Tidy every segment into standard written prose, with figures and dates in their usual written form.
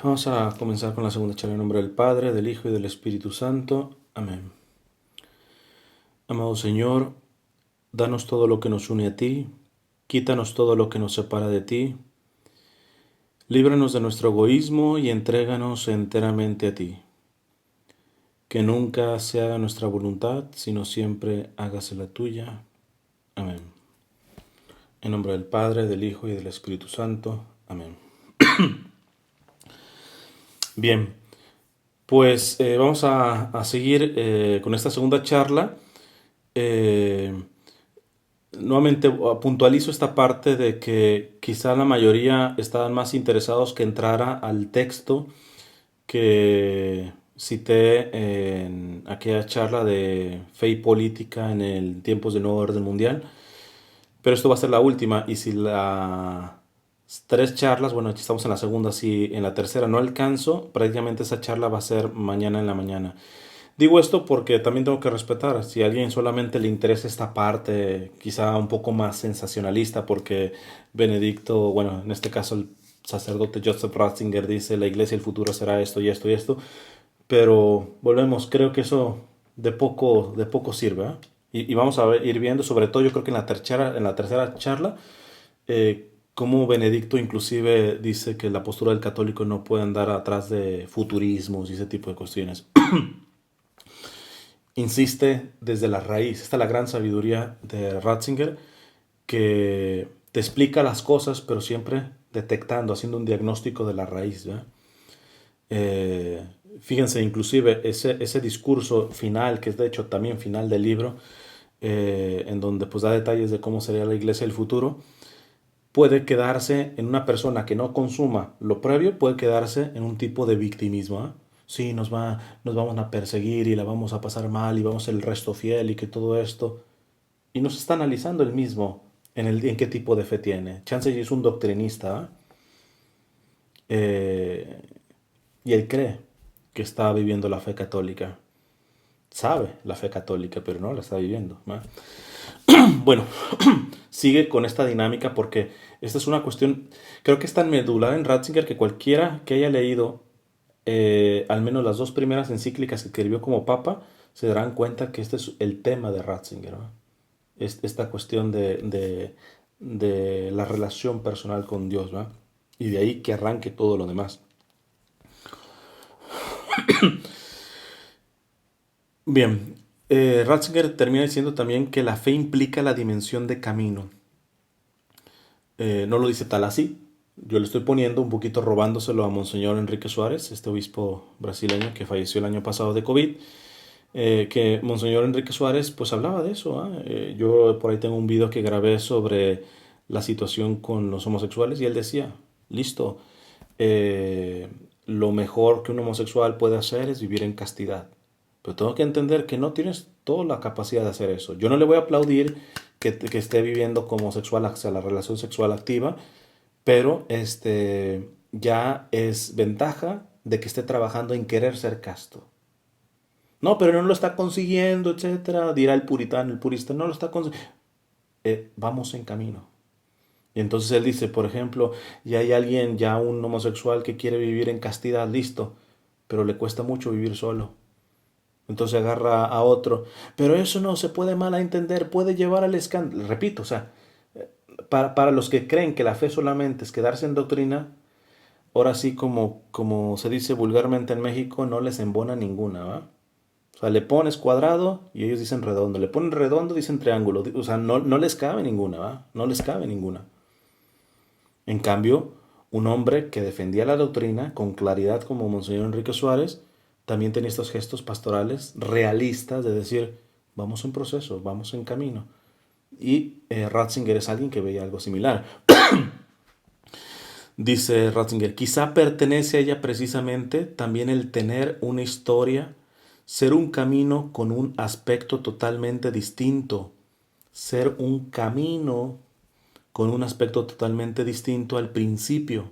Vamos a comenzar con la segunda charla en nombre del Padre, del Hijo y del Espíritu Santo. Amén. Amado Señor, danos todo lo que nos une a ti, quítanos todo lo que nos separa de ti, líbranos de nuestro egoísmo y entréganos enteramente a ti. Que nunca se haga nuestra voluntad, sino siempre hágase la tuya. Amén. En nombre del Padre, del Hijo y del Espíritu Santo. Amén. Bien, pues vamos a seguir con esta segunda charla. Eh, Nuevamente puntualizo esta parte de que quizá la mayoría estaban más interesados que entrara al texto que cité en aquella charla de fe y política en el tiempos del nuevo orden mundial. Pero esto va a ser la última y si las tres charlas, bueno, aquí estamos en la segunda, si en la tercera no alcanzo, prácticamente esa charla va a ser mañana en la mañana. Digo esto porque también tengo que respetar, si a alguien solamente le interesa esta parte, quizá un poco más sensacionalista, porque Benedicto, bueno, en este caso el sacerdote Joseph Ratzinger dice, la iglesia del futuro será esto y esto y esto, pero volvemos, creo que eso de poco sirve, ¿eh? Y vamos a ir viendo, sobre todo yo creo que en la tercera charla, cómo Benedicto inclusive dice que la postura del católico no puede andar atrás de futurismos y ese tipo de cuestiones. Insiste desde la raíz. Esta es la gran sabiduría de Ratzinger, que te explica las cosas, pero siempre detectando, haciendo un diagnóstico de la raíz. ¿Verdad? Eh, Fíjense, inclusive ese discurso final, que es de hecho también final del libro, en donde pues da detalles de cómo sería la iglesia del futuro, puede quedarse en una persona que no consuma lo previo, puede quedarse en un tipo de victimismo. ¿Eh? Sí, nos vamos a perseguir y la vamos a pasar mal y vamos a ser el resto fiel y que todo esto. Y nos está analizando el mismo en qué tipo de fe tiene. Chance es un doctrinista. ¿Eh? Y él cree que está viviendo la fe católica. Sabe la fe católica, pero no la está viviendo. ¿Eh? Bueno, sigue con esta dinámica porque esta es una cuestión, creo que es tan medular en Ratzinger que cualquiera que haya leído al menos las dos primeras encíclicas que escribió como papa, se darán cuenta que este es el tema de Ratzinger, ¿no? Esta cuestión de la relación personal con Dios, ¿no? Y de ahí que arranque todo lo demás. Bien, Ratzinger termina diciendo también que la fe implica la dimensión de camino. No lo dice tal así. Yo le estoy poniendo un poquito robándoselo a Monseñor Enrique Suárez, este obispo brasileño que falleció el año pasado de COVID, que Monseñor Enrique Suárez pues hablaba de eso. ¿Ah? Yo por ahí tengo un video que grabé sobre la situación con los homosexuales y él decía, listo, eh, lo mejor que un homosexual puede hacer es vivir en castidad. Pero tengo que entender que no tienes toda la capacidad de hacer eso. Yo no le voy a aplaudir que esté viviendo como homosexual hacia la relación sexual activa, pero ya es ventaja de que esté trabajando en querer ser casto. No, pero no lo está consiguiendo, etcétera. Dirá el puritano, el purista, no lo está consiguiendo. Vamos en camino. Y entonces él dice, por ejemplo, ya hay alguien, ya un homosexual que quiere vivir en castidad, listo, pero le cuesta mucho vivir solo. Entonces agarra a otro. Pero eso no se puede mal a entender, puede llevar al escándalo. Repito, o sea, para los que creen que la fe solamente es quedarse en doctrina, ahora sí como se dice vulgarmente en México, no les embona ninguna, ¿va? O sea, le pones cuadrado y ellos dicen redondo. Le ponen redondo, dicen triángulo. O sea, no les cabe ninguna, ¿va? No les cabe ninguna. En cambio, un hombre que defendía la doctrina con claridad como Monseñor Enrique Suárez, también tenía estos gestos pastorales realistas de decir, vamos en proceso, vamos en camino. Y Ratzinger es alguien que veía algo similar. Dice Ratzinger, quizá pertenece a ella precisamente también el tener una historia, ser un camino con un aspecto totalmente distinto, ser un camino con un aspecto totalmente distinto al principio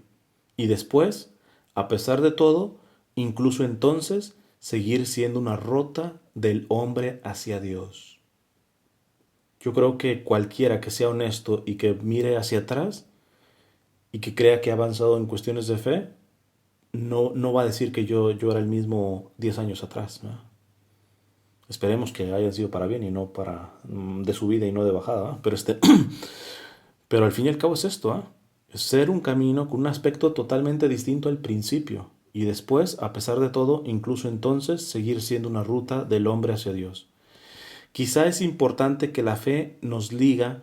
y después, a pesar de todo, incluso entonces, seguir siendo una ruta del hombre hacia Dios. Yo creo que cualquiera que sea honesto y que mire hacia atrás y que crea que ha avanzado en cuestiones de fe, no va a decir que yo era el mismo 10 años atrás, ¿no? Esperemos que hayan sido para bien y no para de subida y no de bajada, ¿no? Pero pero al fin y al cabo es esto, ¿ah? Es ser un camino con un aspecto totalmente distinto al principio y después, a pesar de todo, incluso entonces, seguir siendo una ruta del hombre hacia Dios. Quizá es importante que la fe nos liga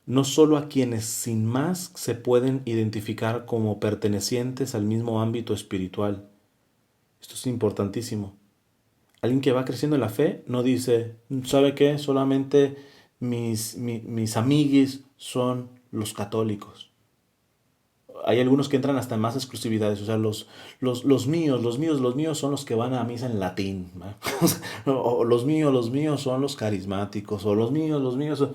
no solo a quienes sin más se pueden identificar como pertenecientes al mismo ámbito espiritual. Esto es importantísimo. Alguien que va creciendo en la fe no dice, ¿sabe qué? Solamente mis amiguis son los católicos. Hay algunos que entran hasta en más exclusividades, o sea, los míos son los que van a misa en latín, o los míos son los carismáticos, o los míos son...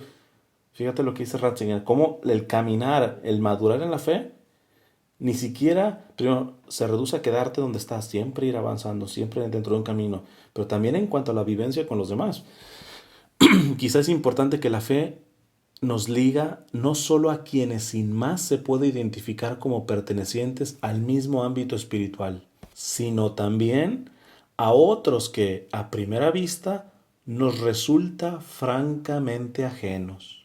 Fíjate lo que dice Ratzinger, cómo el caminar, el madurar en la fe, ni siquiera, primero, se reduce a quedarte donde estás, siempre ir avanzando, siempre dentro de un camino, pero también en cuanto a la vivencia con los demás. Quizás es importante que la fe nos liga no solo a quienes sin más se puede identificar como pertenecientes al mismo ámbito espiritual, sino también a otros que a primera vista nos resulta francamente ajenos.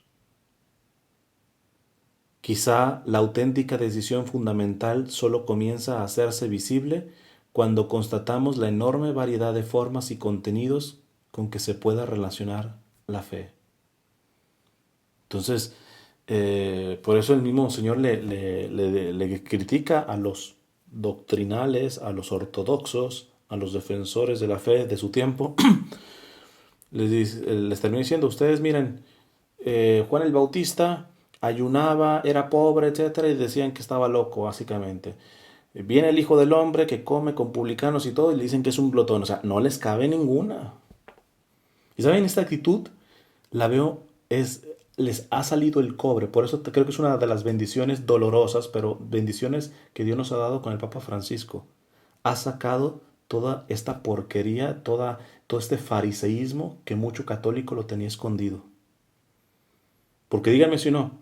Quizá la auténtica decisión fundamental solo comienza a hacerse visible cuando constatamos la enorme variedad de formas y contenidos con que se pueda relacionar la fe. Entonces, por eso el mismo Señor le critica a los doctrinales, a los ortodoxos, a los defensores de la fe de su tiempo. Les termina diciendo, ustedes miren, Juan el Bautista ayunaba, era pobre, etcétera, y decían que estaba loco, básicamente. Viene el Hijo del Hombre que come con publicanos y todo, y le dicen que es un glotón. O sea, no les cabe ninguna. Y saben, esta actitud la veo, les ha salido el cobre. Por eso creo que es una de las bendiciones dolorosas, pero bendiciones que Dios nos ha dado con el Papa Francisco. Ha sacado toda esta porquería, todo este fariseísmo que mucho católico lo tenía escondido. Porque díganme si no,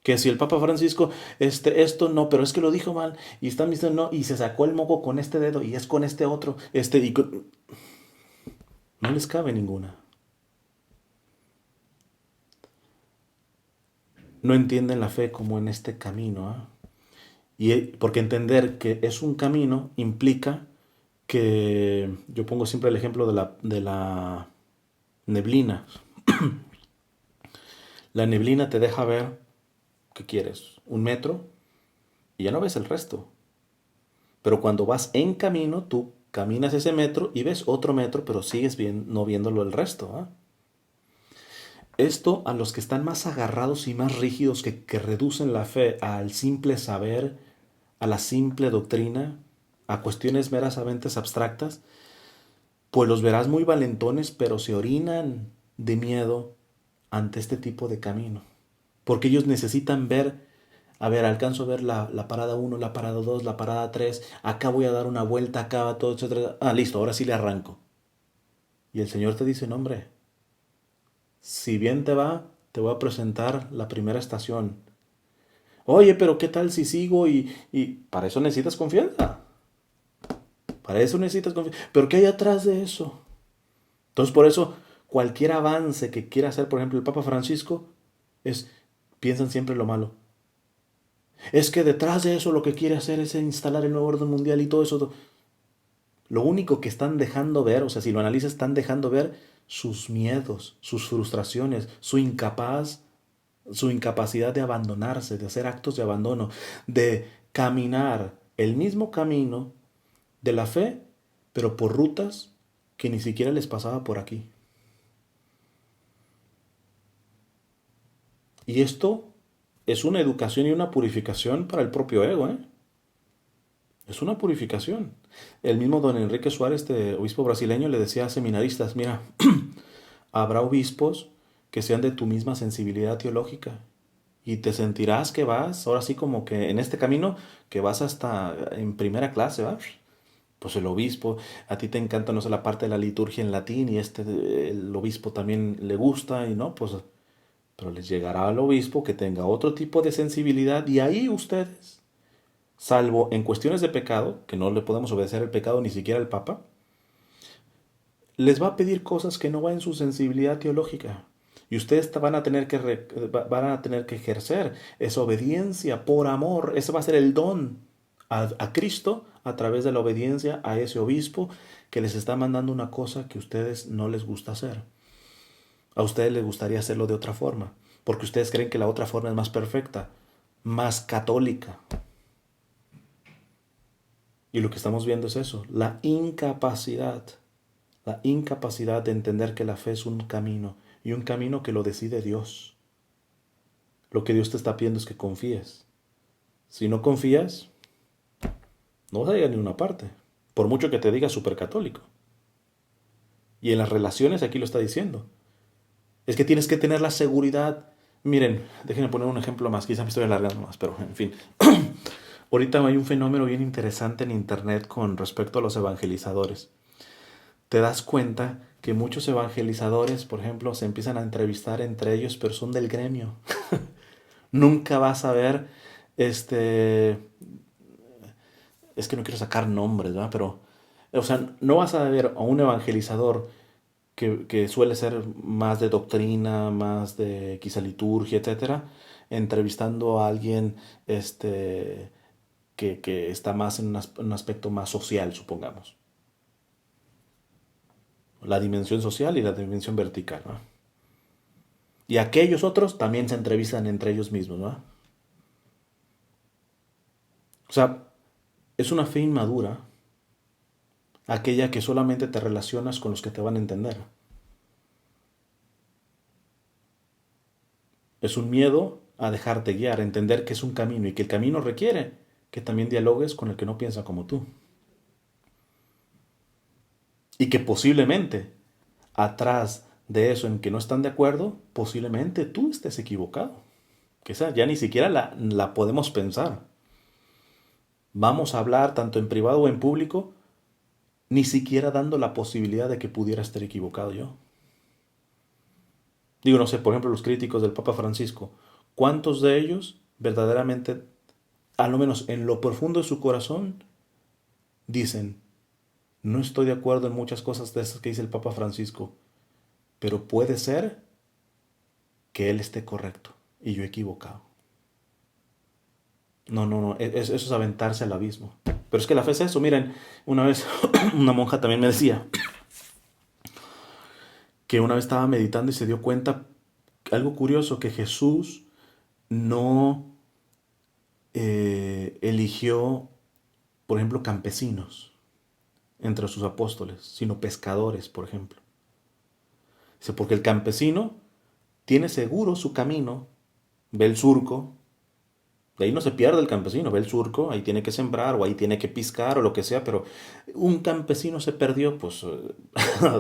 que si el Papa Francisco, esto no, pero es que lo dijo mal, y están diciendo no, y se sacó el moco con este dedo, y es con este otro, no les cabe ninguna. No entienden la fe como en este camino, ¿eh? Porque entender que es un camino implica que, yo pongo siempre el ejemplo de la neblina. La neblina te deja ver, ¿qué quieres? Un metro y ya no ves el resto. Pero cuando vas en camino, tú caminas ese metro y ves otro metro, pero sigues no viéndolo el resto, ¿eh? Esto a los que están más agarrados y más rígidos, que reducen la fe al simple saber, a la simple doctrina, a cuestiones meramente abstractas, pues los verás muy valentones, pero se orinan de miedo ante este tipo de camino. Porque ellos necesitan ver, a ver, alcanzo a ver la parada 1, la parada 2, la parada 3, acá voy a dar una vuelta, acá va todo, etcétera. Ah, listo, ahora sí le arranco. Y el Señor te dice, no, hombre, si bien te va, te voy a presentar la primera estación. Oye, pero ¿qué tal si sigo? Y para eso necesitas confianza. Para eso necesitas confianza. Pero ¿qué hay atrás de eso? Entonces, por eso, cualquier avance que quiera hacer, por ejemplo, el Papa Francisco, piensan siempre en lo malo. Es que detrás de eso lo que quiere hacer es instalar el nuevo orden mundial y todo eso. Lo único que están dejando ver, o sea, si lo analizas, están dejando ver sus miedos, sus frustraciones, su incapacidad de abandonarse, de hacer actos de abandono, de caminar el mismo camino de la fe, pero por rutas que ni siquiera les pasaba por aquí. Y esto es una educación y una purificación para el propio ego, ¿eh? Es una purificación. El mismo don Enrique Suárez, este obispo brasileño, le decía a seminaristas, mira, habrá obispos que sean de tu misma sensibilidad teológica y te sentirás que vas, ahora sí como que en este camino, que vas hasta en primera clase, ¿va? Pues el obispo, a ti te encanta, no sé, la parte de la liturgia en latín y el obispo también le gusta y no, pues, pero les llegará al obispo que tenga otro tipo de sensibilidad y ahí ustedes, salvo en cuestiones de pecado, que no le podemos obedecer el pecado ni siquiera al Papa, les va a pedir cosas que no van en su sensibilidad teológica. Y ustedes van a tener que ejercer esa obediencia por amor. Ese va a ser el don a Cristo a través de la obediencia a ese obispo que les está mandando una cosa que a ustedes no les gusta hacer. A ustedes les gustaría hacerlo de otra forma, porque ustedes creen que la otra forma es más perfecta, más católica. Y lo que estamos viendo es eso, la incapacidad de entender que la fe es un camino y un camino que lo decide Dios. Lo que Dios te está pidiendo es que confíes. Si no confías, no vas a llegar a ninguna parte, por mucho que te digas súper católico. Y en las relaciones aquí lo está diciendo. Es que tienes que tener la seguridad. Miren, déjenme poner un ejemplo más, quizá me estoy alargando más, pero en fin. Ahorita hay un fenómeno bien interesante en internet con respecto a los evangelizadores. Te das cuenta que muchos evangelizadores, por ejemplo, se empiezan a entrevistar entre ellos, pero son del gremio. Nunca vas a ver, este, es que no quiero sacar nombres, ¿verdad? Pero, o sea, no vas a ver a un evangelizador que suele ser más de doctrina, más de quizá liturgia, etcétera, entrevistando a alguien, que está más en un aspecto más social, supongamos. La dimensión social y la dimensión vertical, ¿no? Y aquellos otros también se entrevistan entre ellos mismos, ¿no? O sea, es una fe inmadura, aquella que solamente te relacionas con los que te van a entender. Es un miedo a dejarte guiar, a entender que es un camino y que el camino requiere que también dialogues con el que no piensa como tú. Y que posiblemente atrás de eso en que no están de acuerdo, posiblemente tú estés equivocado. Que esa ya ni siquiera la podemos pensar. Vamos a hablar tanto en privado o en público, ni siquiera dando la posibilidad de que pudiera estar equivocado yo. Digo, no sé, por ejemplo, los críticos del Papa Francisco, ¿cuántos de ellos verdaderamente, a lo menos en lo profundo de su corazón, dicen, no estoy de acuerdo en muchas cosas de esas que dice el Papa Francisco, pero puede ser que él esté correcto y yo equivocado? No, no, no, eso es aventarse al abismo. Pero es que la fe es eso. Miren, una vez una monja también me decía que una vez estaba meditando y se dio cuenta algo curioso, que Jesús no eligió, por ejemplo, campesinos entre sus apóstoles, sino pescadores, por ejemplo. Dice, porque el campesino tiene seguro su camino, ve el surco, de ahí no se pierde el campesino, ve el surco, ahí tiene que sembrar o ahí tiene que piscar o lo que sea, pero un campesino se perdió, pues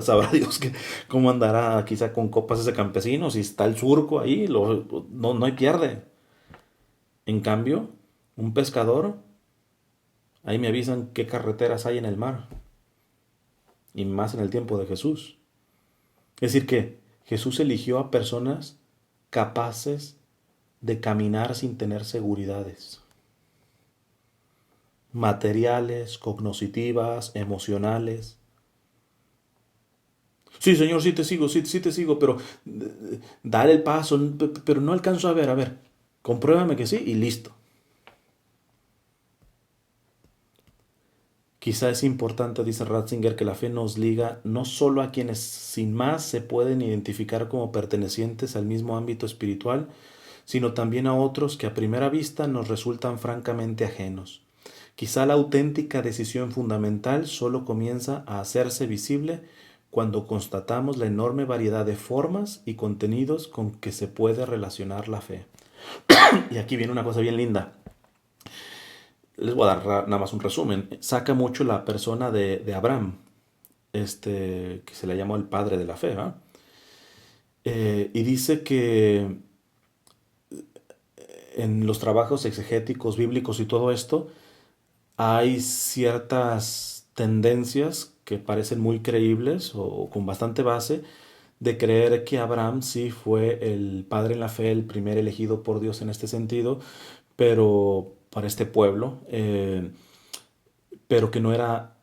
sabrá Dios que cómo andará quizá con copas ese campesino, si está el surco ahí, no, no hay pierde. En cambio, un pescador, ahí me avisan qué carreteras hay en el mar, y más en el tiempo de Jesús. Es decir, que Jesús eligió a personas capaces de caminar sin tener seguridades materiales, cognitivas, emocionales. Sí, Señor, sí te sigo, sí, sí te sigo, pero dar el paso, pero no alcanzo a ver, compruébame que sí y listo. Quizá es importante, dice Ratzinger, que la fe nos liga no solo a quienes sin más se pueden identificar como pertenecientes al mismo ámbito espiritual, sino también a otros que a primera vista nos resultan francamente ajenos. Quizá la auténtica decisión fundamental solo comienza a hacerse visible cuando constatamos la enorme variedad de formas y contenidos con que se puede relacionar la fe. Y aquí viene una cosa bien linda. Les voy a dar nada más un resumen. Saca mucho la persona de Abraham, que se le llamó el padre de la fe, ¿va? Y dice que en los trabajos exegéticos, bíblicos y todo esto, hay ciertas tendencias que parecen muy creíbles o con bastante base de creer que Abraham sí fue el padre en la fe, el primer elegido por Dios en este sentido, pero para este pueblo, pero que no era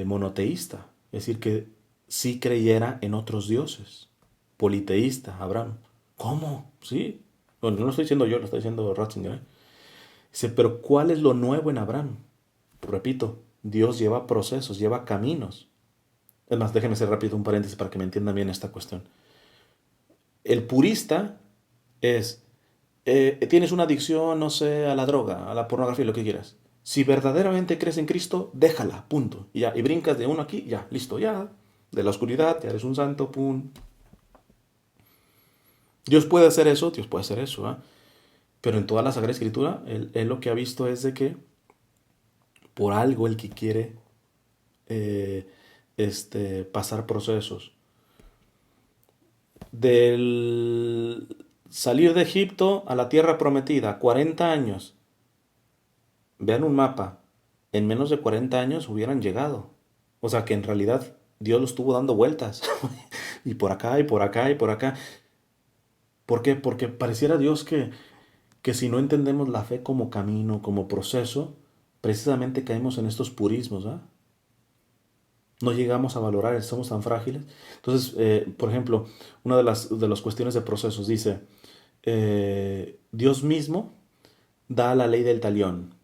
monoteísta, es decir, que sí creyera en otros dioses, politeísta, Abraham. ¿Cómo? Sí. Bueno, no lo estoy diciendo yo, lo está diciendo Ratzinger. ¿Eh? Dice, pero ¿cuál es lo nuevo en Abraham? Repito, Dios lleva procesos, lleva caminos. Es más, déjenme hacer rápido un paréntesis para que me entiendan bien esta cuestión. El purista es, tienes una adicción, no sé, a la droga, a la pornografía, lo que quieras. Si verdaderamente crees en Cristo, déjala, punto. Y ya, y brincas de uno aquí, ya, listo, ya. De la oscuridad, ya eres un santo, pum. Dios puede hacer eso, Dios puede hacer eso, ¿eh? Pero en toda la Sagrada Escritura, él lo que ha visto es de que por algo el que quiere eh, pasar procesos. Del salir de Egipto a la tierra prometida, 40 años. Vean un mapa. En menos de 40 años hubieran llegado. O sea que en realidad Dios lo estuvo dando vueltas. Y por acá, y por acá, y por acá. ¿Por qué? Porque pareciera Dios que si no entendemos la fe como camino, como proceso, precisamente caemos en estos purismos, ¿ah? No llegamos a valorar, somos tan frágiles. Entonces, por ejemplo, una de las cuestiones de procesos dice, Dios mismo da la ley del talión,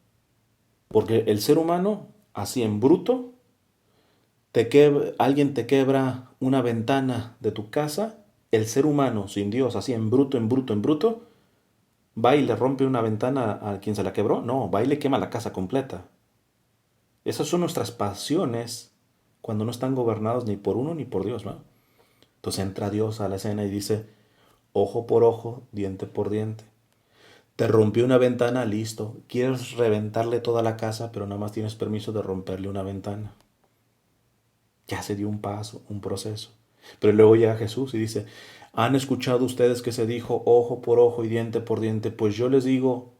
porque el ser humano, así en bruto, alguien te quebra una ventana de tu casa, el ser humano sin Dios, así en bruto, en bruto, en bruto, va y le rompe una ventana a quien se la quebró, no, va y le quema la casa completa. Esas son nuestras pasiones cuando no están gobernados ni por uno ni por Dios, ¿no? Entonces entra Dios a la escena y dice, ojo por ojo, diente por diente. Te rompió una ventana, listo. Quieres reventarle toda la casa, pero nada más tienes permiso de romperle una ventana. Ya se dio un paso, un proceso. Pero luego llega Jesús y dice, ¿han escuchado ustedes que se dijo ojo por ojo y diente por diente? Pues yo les digo,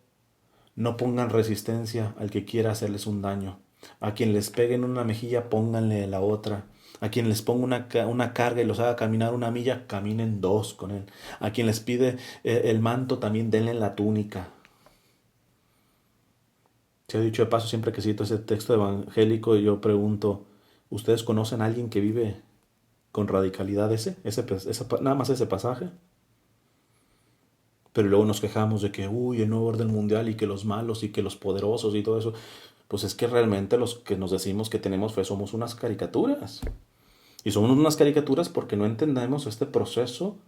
no pongan resistencia al que quiera hacerles un daño. A quien les peguen una mejilla, pónganle la otra. A quien les ponga una carga y los haga caminar una milla, caminen dos con él. A quien les pide el manto, también denle la túnica. Se ha dicho de paso, siempre que cito ese texto evangélico, yo pregunto, ¿ustedes conocen a alguien que vive con radicalidad nada más ese pasaje? Pero luego nos quejamos de que, uy, el nuevo orden mundial y que los malos y que los poderosos y todo eso. Pues es que realmente los que nos decimos que tenemos fe somos unas caricaturas. Y somos unas caricaturas porque no entendemos este proceso,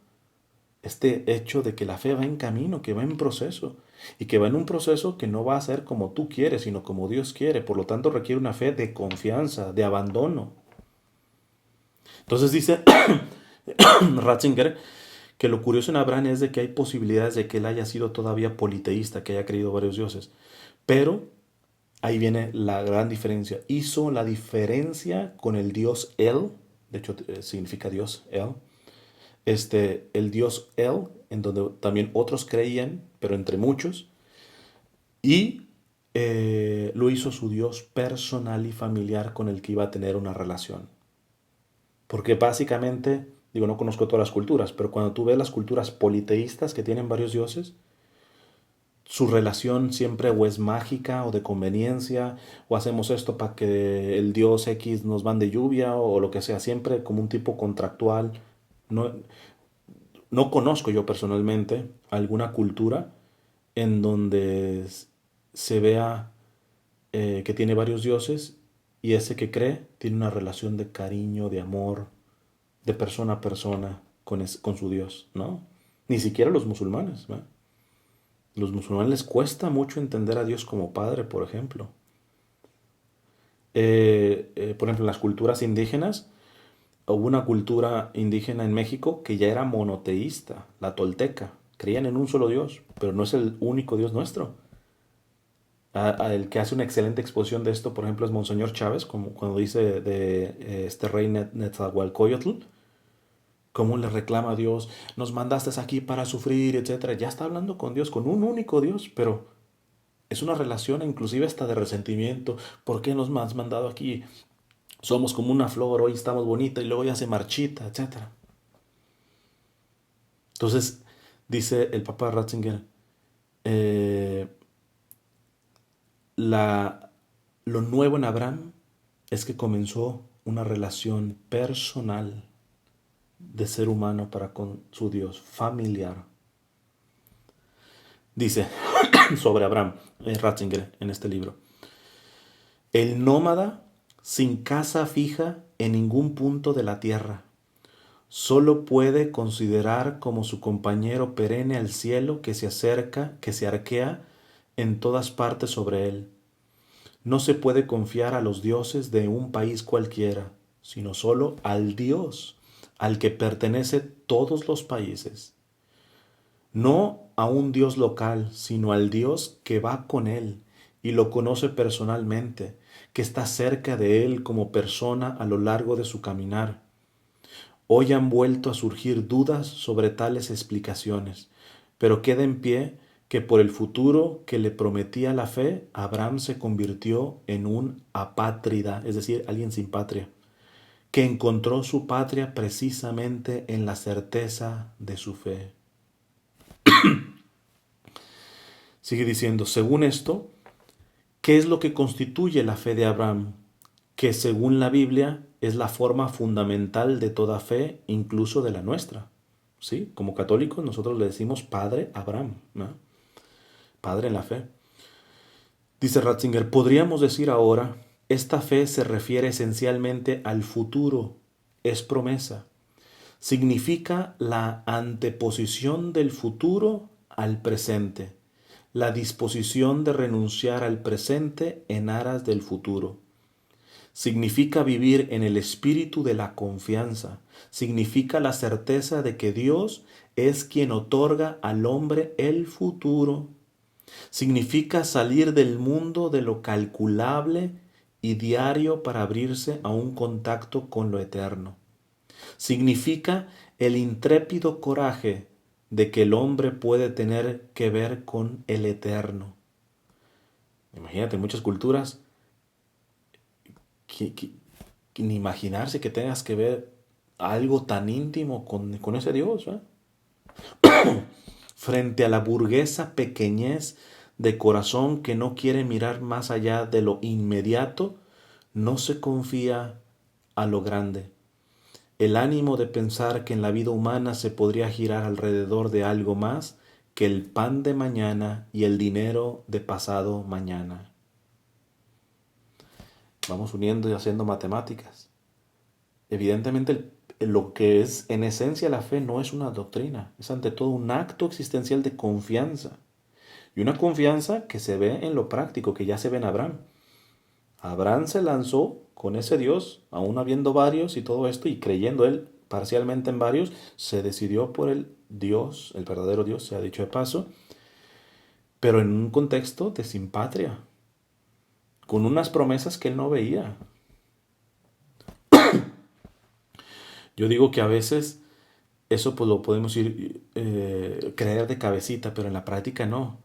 este hecho de que la fe va en camino, que va en proceso. Y que va en un proceso que no va a ser como tú quieres, sino como Dios quiere. Por lo tanto, requiere una fe de confianza, de abandono. Entonces dice Ratzinger que lo curioso en Abraham es de que hay posibilidades de que él haya sido todavía politeísta, que haya creído varios dioses. Pero ahí viene la gran diferencia. Hizo la diferencia con el dios El, de hecho significa Dios, El. El dios El, en donde también otros creían, pero entre muchos. Y lo hizo su dios personal y familiar con el que iba a tener una relación. Porque básicamente, digo, no conozco todas las culturas, pero cuando tú ves las culturas politeístas que tienen varios dioses, su relación siempre o es mágica o de conveniencia, o hacemos esto para que el dios X nos mande lluvia o lo que sea, siempre como un tipo contractual. No, no conozco yo personalmente alguna cultura en donde se vea que tiene varios dioses y ese que cree tiene una relación de cariño, de amor, de persona a persona con su Dios, ¿no? Ni siquiera los musulmanes, ¿no? Los musulmanes les cuesta mucho entender a Dios como Padre, por ejemplo. Por ejemplo, en las culturas indígenas, hubo una cultura indígena en México que ya era monoteísta, la tolteca. Creían en un solo Dios, pero no es el único Dios nuestro. El que hace una excelente exposición de esto, por ejemplo, es Monseñor Chávez, como cuando dice de este rey Netzahualcóyotl, cómo le reclama a Dios, nos mandaste aquí para sufrir, etcétera. Ya está hablando con Dios, con un único Dios, pero es una relación inclusive hasta de resentimiento. ¿Por qué nos has mandado aquí? Somos como una flor, hoy estamos bonita y luego ya se marchita, etcétera. Entonces, dice el Papa Ratzinger, eh, lo nuevo en Abraham es que comenzó una relación personal de ser humano para con su Dios, familiar. Dice sobre Abraham, Ratzinger, en este libro: el nómada sin casa fija en ningún punto de la tierra, solo puede considerar como su compañero perenne al cielo que se acerca, que se arquea en todas partes sobre él. No se puede confiar a los dioses de un país cualquiera, sino solo al Dios, al que pertenece todos los países. No a un Dios local, sino al Dios que va con él y lo conoce personalmente, que está cerca de él como persona a lo largo de su caminar. Hoy han vuelto a surgir dudas sobre tales explicaciones, pero queda en pie que por el futuro que le prometía la fe, Abraham se convirtió en un apátrida, es decir, alguien sin patria, que encontró su patria precisamente en la certeza de su fe. Sigue diciendo, según esto, ¿qué es lo que constituye la fe de Abraham? Que según la Biblia es la forma fundamental de toda fe, incluso de la nuestra. ¿Sí? Como católicos nosotros le decimos Padre Abraham, ¿no? Padre en la fe. Dice Ratzinger, podríamos decir ahora, esta fe se refiere esencialmente al futuro, es promesa. Significa la anteposición del futuro al presente, la disposición de renunciar al presente en aras del futuro. Significa vivir en el espíritu de la confianza. Significa la certeza de que Dios es quien otorga al hombre el futuro. Significa salir del mundo de lo calculable y diario para abrirse a un contacto con lo eterno. Significa el intrépido coraje de que el hombre puede tener que ver con el eterno. Imagínate, en muchas culturas, ni imaginarse que tengas que ver algo tan íntimo con ese Dios, ¿eh? Frente a la burguesa pequeñez de corazón que no quiere mirar más allá de lo inmediato, no se confía a lo grande. El ánimo de pensar que en la vida humana se podría girar alrededor de algo más que el pan de mañana y el dinero de pasado mañana. Vamos uniendo y haciendo matemáticas. Evidentemente, lo que es en esencia la fe no es una doctrina, es ante todo un acto existencial de confianza. Y una confianza que se ve en lo práctico, que ya se ve en Abraham. Abraham se lanzó con ese Dios, aún habiendo varios y todo esto, y creyendo él parcialmente en varios, se decidió por el Dios, el verdadero Dios, se ha dicho de paso, pero en un contexto de sin patria, con unas promesas que él no veía. Yo digo que a veces eso pues lo podemos ir creer de cabecita, pero en la práctica no.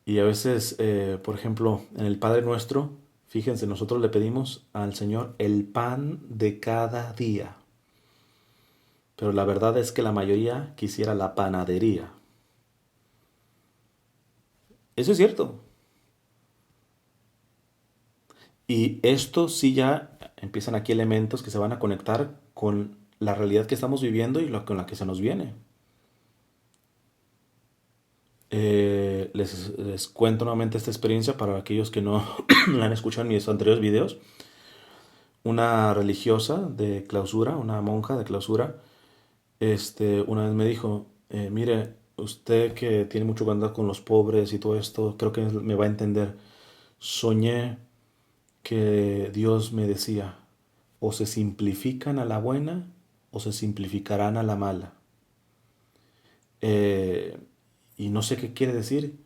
Y a veces, por ejemplo, en el Padre Nuestro, fíjense, nosotros le pedimos al Señor el pan de cada día. Pero la verdad es que la mayoría quisiera la panadería. Eso es cierto. Y esto sí ya empiezan aquí elementos que se van a conectar con la realidad que estamos viviendo y con la que se nos viene. Les cuento nuevamente esta experiencia para aquellos que no la han escuchado en mis anteriores videos. Una religiosa de clausura, una monja de clausura, una vez me dijo, mire, usted que tiene mucho que andar con los pobres y todo esto, creo que me va a entender. Soñé que Dios me decía, o se simplifican a la buena o se simplificarán a la mala. Y no sé qué quiere decir.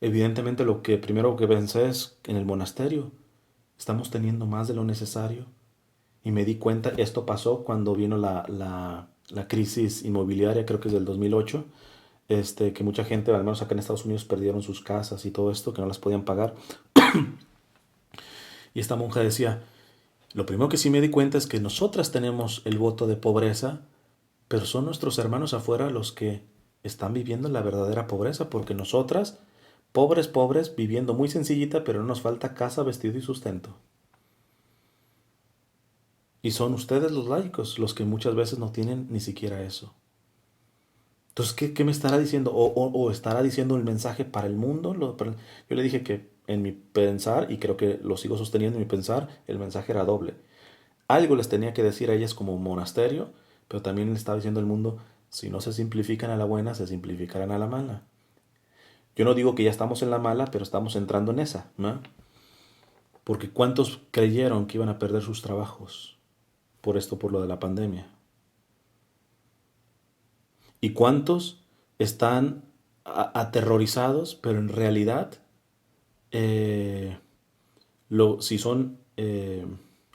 Evidentemente lo que primero que pensé es en el monasterio. Estamos teniendo más de lo necesario. Y me di cuenta, esto pasó cuando vino la crisis inmobiliaria, creo que es del 2008, que mucha gente, al menos acá en Estados Unidos, perdieron sus casas y todo esto, que no las podían pagar. Y esta monja decía, lo primero que sí me di cuenta es que nosotras tenemos el voto de pobreza, pero son nuestros hermanos afuera los que están viviendo la verdadera pobreza, porque nosotras Pobres, pobres, viviendo muy sencillita, pero no nos falta casa, vestido y sustento. Y son ustedes los laicos los que muchas veces no tienen ni siquiera eso. Entonces, ¿qué me estará diciendo? ¿O estará diciendo el mensaje para el mundo? Yo le dije que en mi pensar, y creo que lo sigo sosteniendo en mi pensar, el mensaje era doble. Algo les tenía que decir a ellas como un monasterio, pero también le estaba diciendo al mundo, si no se simplifican a la buena, se simplificarán a la mala. Yo no digo que ya estamos en la mala, pero estamos entrando en esa, ¿no? Porque ¿cuántos creyeron que iban a perder sus trabajos por esto, por lo de la pandemia? ¿Y cuántos están aterrorizados, pero en realidad, eh, si son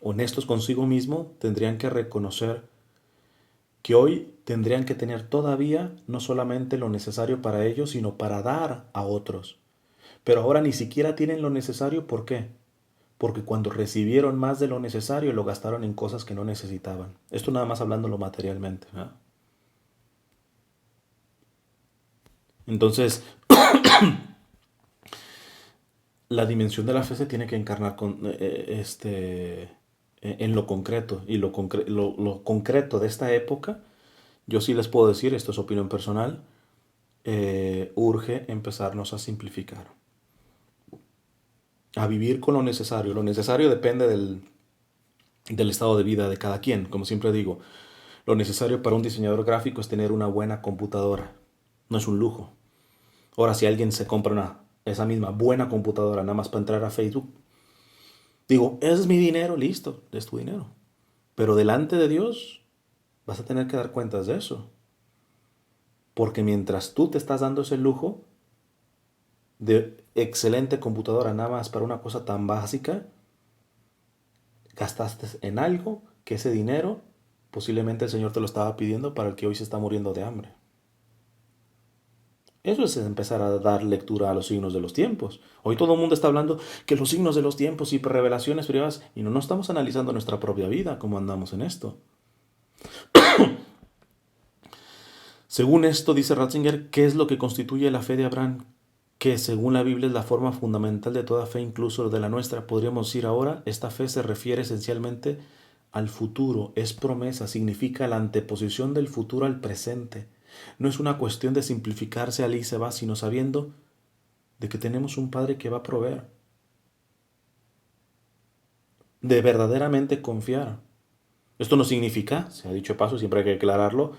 honestos consigo mismo, tendrían que reconocer que hoy tendrían que tener todavía no solamente lo necesario para ellos, sino para dar a otros? Pero ahora ni siquiera tienen lo necesario, ¿por qué? Porque cuando recibieron más de lo necesario lo gastaron en cosas que no necesitaban. Esto nada más hablándolo materialmente, ¿verdad? Entonces, la dimensión de la fe se tiene que encarnar en lo concreto. Y lo concreto de esta época, yo sí les puedo decir, esto es opinión personal, urge empezarnos a simplificar, a vivir con lo necesario. Lo necesario depende del estado de vida de cada quien. Como siempre digo, lo necesario para un diseñador gráfico es tener una buena computadora. No es un lujo. Ahora, si alguien se compra esa misma buena computadora nada más para entrar a Facebook, digo, ese es mi dinero, listo, es tu dinero. Pero delante de Dios vas a tener que dar cuentas de eso. Porque mientras tú te estás dando ese lujo de excelente computadora nada más para una cosa tan básica, gastaste en algo que ese dinero posiblemente el Señor te lo estaba pidiendo para el que hoy se está muriendo de hambre. Eso es empezar a dar lectura a los signos de los tiempos. Hoy todo el mundo está hablando que los signos de los tiempos y revelaciones privadas, y no estamos analizando nuestra propia vida, cómo andamos en esto. Según esto, dice Ratzinger, ¿qué es lo que constituye la fe de Abraham? Que según la Biblia es la forma fundamental de toda fe, incluso de la nuestra. Podríamos decir ahora, esta fe se refiere esencialmente al futuro, es promesa, significa la anteposición del futuro al presente. No es una cuestión de simplificarse al y se va, sino sabiendo de que tenemos un Padre que va a proveer, de verdaderamente confiar. Esto no significa, se ha dicho de paso, siempre hay que aclararlo,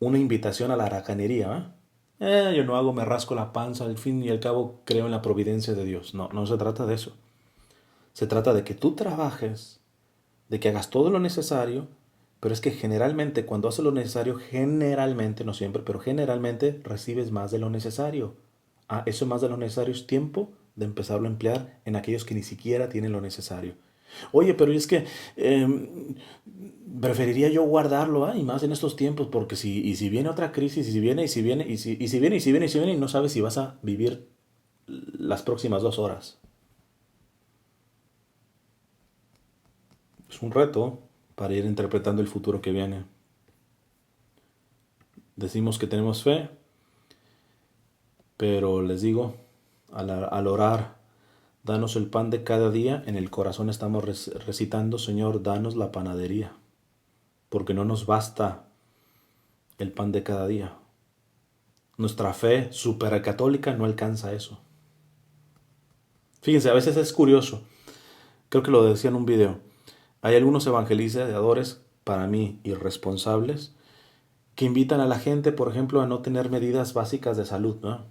una invitación a la haracanería. Yo no hago, me rasco la panza, al fin y al cabo creo en la providencia de Dios. No, no se trata de eso. Se trata de que tú trabajes, de que hagas todo lo necesario, pero es que generalmente cuando haces lo necesario, generalmente, no siempre, pero generalmente recibes más de lo necesario. Eso más de lo necesario es tiempo de empezarlo a emplear en aquellos que ni siquiera tienen lo necesario. Oye, pero es que preferiría yo guardarlo, y más en estos tiempos, porque si viene otra crisis, y si viene, y si viene, y si viene, y si viene, y si viene, y no sabes si vas a vivir las próximas 2 horas. Es un reto para ir interpretando el futuro que viene. Decimos que tenemos fe, pero les digo, al orar, danos el pan de cada día, en el corazón estamos recitando, Señor, danos la panadería, porque no nos basta el pan de cada día. Nuestra fe supercatólica no alcanza eso. Fíjense, a veces es curioso, creo que lo decía en un video, hay algunos evangelizadores, para mí irresponsables, que invitan a la gente, por ejemplo, a no tener medidas básicas de salud, ¿no?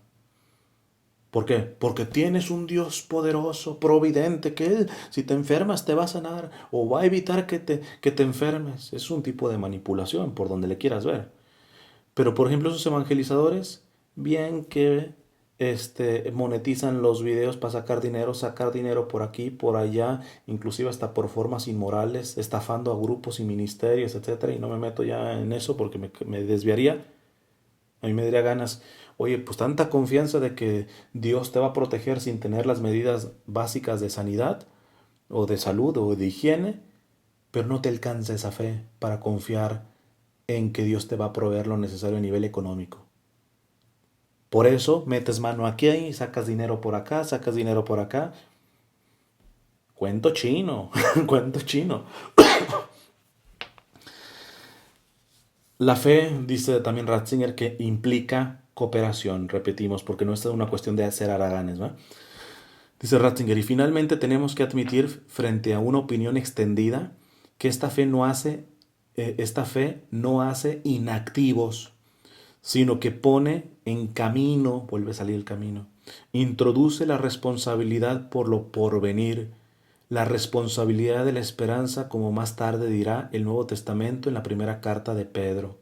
¿Por qué? Porque tienes un Dios poderoso, providente, que Él, si te enfermas, te va a sanar o va a evitar que te enfermes. Es un tipo de manipulación, por donde le quieras ver. Pero, por ejemplo, esos evangelizadores, bien que monetizan los videos para sacar dinero por aquí, por allá, inclusive hasta por formas inmorales, estafando a grupos y ministerios, etcétera, y no me meto ya en eso porque me desviaría. A mí me daría ganas, oye, pues tanta confianza de que Dios te va a proteger sin tener las medidas básicas de sanidad o de salud o de higiene, pero no te alcanza esa fe para confiar en que Dios te va a proveer lo necesario a nivel económico. Por eso metes mano aquí y sacas dinero por acá, sacas dinero por acá. Cuento chino, cuento chino. La fe, dice también Ratzinger, que implica cooperación, repetimos, porque no es una cuestión de hacer haraganes, ¿va? Dice Ratzinger, y finalmente tenemos que admitir frente a una opinión extendida que esta fe no hace inactivos, sino que pone en camino, vuelve a salir el camino, introduce la responsabilidad por lo porvenir, la responsabilidad de la esperanza, como más tarde dirá el Nuevo Testamento en la primera carta de Pedro.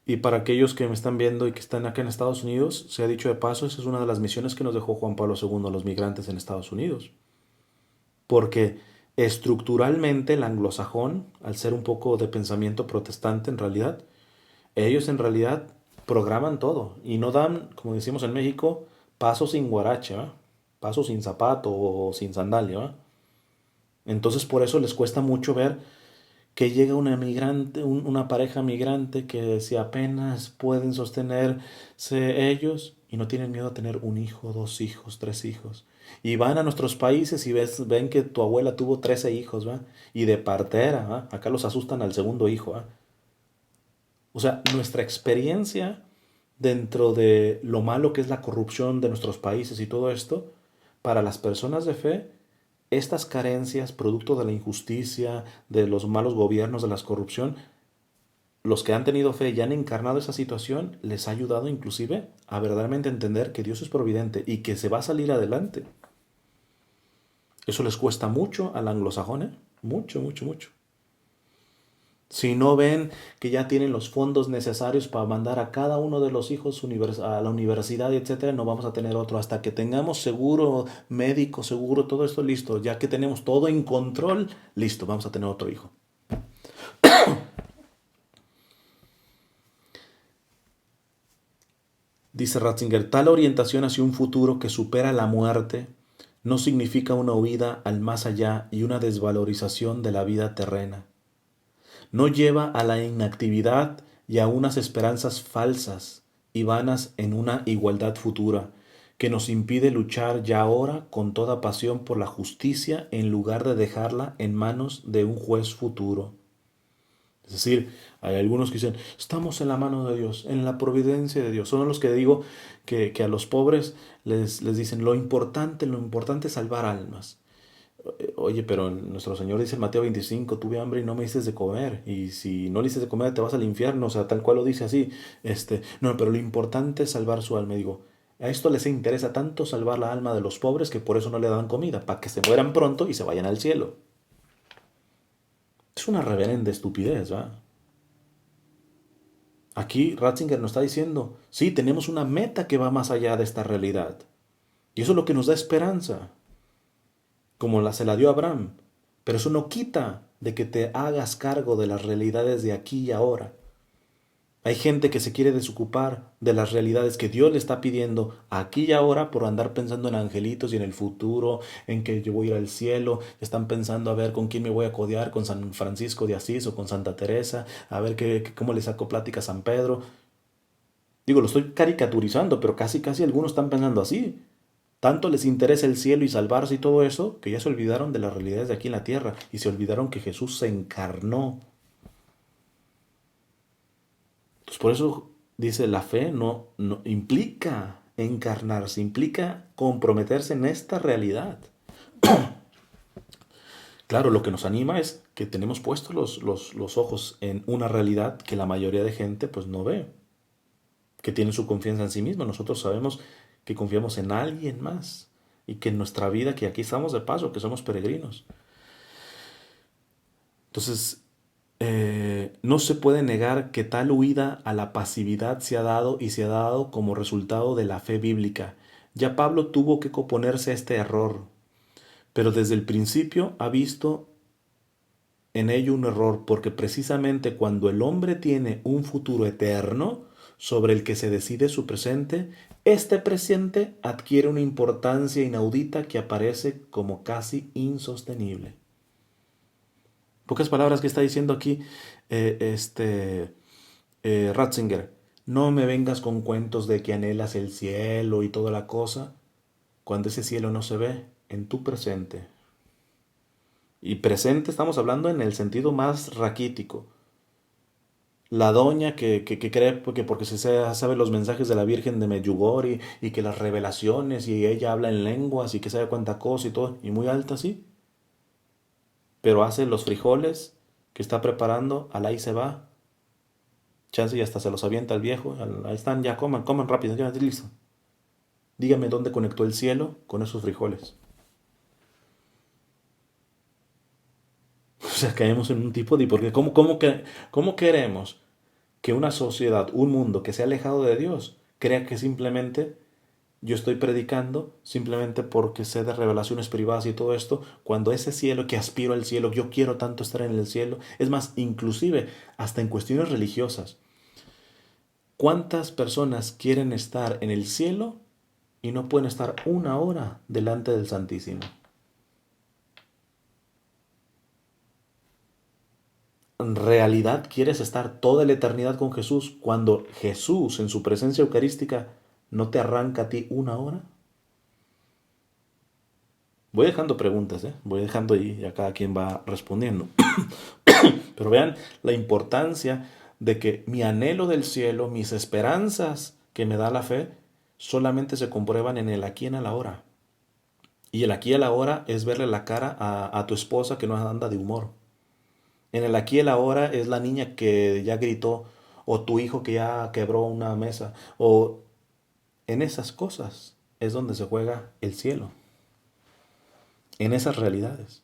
Y para aquellos que me están viendo y que están acá en Estados Unidos, se ha dicho de paso, esa es una de las misiones que nos dejó Juan Pablo II a los migrantes en Estados Unidos. Porque estructuralmente el anglosajón, al ser un poco de pensamiento protestante en realidad, ellos en realidad programan todo y no dan, como decimos en México, paso sin guarache, ¿va? Paso sin zapato o sin sandalia, ¿va? Entonces por eso les cuesta mucho ver que llega una migrante, una pareja migrante que si apenas pueden sostenerse ellos y no tienen miedo a tener un hijo, dos hijos, tres hijos. Y van a nuestros países y ven que tu abuela tuvo 13 hijos, ¿va? Y de partera, ¿va? Acá los asustan al segundo hijo, ¿va? O sea, nuestra experiencia dentro de lo malo que es la corrupción de nuestros países y todo esto, para las personas de fe, estas carencias, producto de la injusticia, de los malos gobiernos, de la corrupción, los que han tenido fe y han encarnado esa situación, les ha ayudado inclusive a verdaderamente entender que Dios es providente y que se va a salir adelante. Eso les cuesta mucho al anglosajón, ¿eh? Mucho, mucho, mucho. Si no ven que ya tienen los fondos necesarios para mandar a cada uno de los hijos a la universidad, etcétera, no vamos a tener otro hasta que tengamos seguro médico, seguro, todo esto listo. Ya que tenemos todo en control, listo, vamos a tener otro hijo. Dice Ratzinger, tal orientación hacia un futuro que supera la muerte no significa una huida al más allá y una desvalorización de la vida terrena. No lleva a la inactividad y a unas esperanzas falsas y vanas en una igualdad futura, que nos impide luchar ya ahora con toda pasión por la justicia en lugar de dejarla en manos de un juez futuro. Es decir, hay algunos que dicen, estamos en la mano de Dios, en la providencia de Dios. Son los que digo que a los pobres les dicen, lo importante es salvar almas. Oye, pero nuestro Señor dice en Mateo 25, tuve hambre y no me diste de comer, y si no le diste de comer te vas al infierno, o sea, tal cual lo dice así. No, pero lo importante es salvar su alma. Y digo, a esto les interesa tanto salvar la alma de los pobres que por eso no le dan comida, para que se mueran pronto y se vayan al cielo. Es una reverenda estupidez, ¿va? Aquí Ratzinger nos está diciendo, sí, tenemos una meta que va más allá de esta realidad. Y eso es lo que nos da esperanza, como se la dio a Abraham. Pero eso no quita de que te hagas cargo de las realidades de aquí y ahora. Hay gente que se quiere desocupar de las realidades que Dios le está pidiendo aquí y ahora por andar pensando en angelitos y en el futuro, en que yo voy a ir al cielo. Están pensando a ver con quién me voy a codear, con San Francisco de Asís o con Santa Teresa, a ver cómo le saco plática a San Pedro. Digo, lo estoy caricaturizando, pero casi casi algunos están pensando así. Tanto les interesa el cielo y salvarse y todo eso, que ya se olvidaron de las realidades de aquí en la tierra y se olvidaron que Jesús se encarnó. Entonces, por eso dice, la fe no implica encarnarse, implica comprometerse en esta realidad. Claro, lo que nos anima es que tenemos puestos los ojos en una realidad que la mayoría de gente pues no ve, que tiene su confianza en sí mismo. Nosotros sabemos que confiamos en alguien más y que en nuestra vida, que aquí estamos de paso, que somos peregrinos. Entonces, no se puede negar que tal huida a la pasividad se ha dado y se ha dado como resultado de la fe bíblica. Ya Pablo tuvo que oponerse a este error, pero desde el principio ha visto en ello un error, porque precisamente cuando el hombre tiene un futuro eterno sobre el que se decide su presente, este presente adquiere una importancia inaudita que aparece como casi insostenible. Pocas palabras que está diciendo aquí Ratzinger. No me vengas con cuentos de que anhelas el cielo y toda la cosa, cuando ese cielo no se ve en tu presente. Y presente estamos hablando en el sentido más raquítico. La doña que cree que porque sabe los mensajes de la Virgen de Medjugorje y que las revelaciones y ella habla en lenguas y que sabe cuánta cosa y todo, y muy alta, sí, pero hace los frijoles que está preparando, al ahí se va, chance y hasta se los avienta al viejo, ahí están, ya coman, coman rápido, ya listo. Dígame dónde conectó el cielo con esos frijoles. O sea, caemos en un tipo de... Porque ¿cómo queremos que una sociedad, un mundo que se ha alejado de Dios, crea que simplemente yo estoy predicando simplemente porque sé de revelaciones privadas y todo esto, cuando ese cielo que aspiro al cielo, yo quiero tanto estar en el cielo, es más, inclusive hasta en cuestiones religiosas, ¿cuántas personas quieren estar en el cielo y no pueden estar una hora delante del Santísimo? ¿En realidad quieres estar toda la eternidad con Jesús cuando Jesús en su presencia eucarística no te arranca a ti una hora? Voy dejando preguntas, ¿eh? Voy dejando ahí y a cada quien va respondiendo. Pero vean la importancia de que mi anhelo del cielo, mis esperanzas que me da la fe, solamente se comprueban en el aquí y en el ahora. Y el aquí y el ahora es verle la cara a tu esposa que no anda de humor. En el aquí y el ahora es la niña que ya gritó, o tu hijo que ya quebró una mesa, o en esas cosas es donde se juega el cielo, en esas realidades.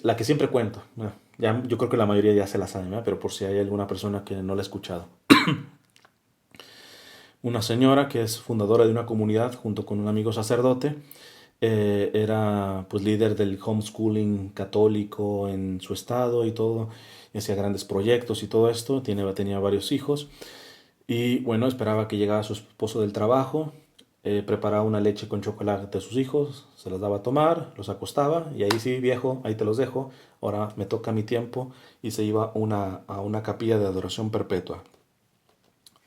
La que siempre cuento, bueno, ya, yo creo que la mayoría ya se la sabe, ¿verdad? Pero por si hay alguna persona que no la ha escuchado. Una señora que es fundadora de una comunidad junto con un amigo sacerdote, era pues líder del homeschooling católico en su estado y todo, y hacía grandes proyectos y todo esto, tenía varios hijos y bueno, esperaba que llegara su esposo del trabajo, preparaba una leche con chocolate a sus hijos, se los daba a tomar, los acostaba y ahí sí, viejo, ahí te los dejo, ahora me toca mi tiempo y se iba a una capilla de adoración perpetua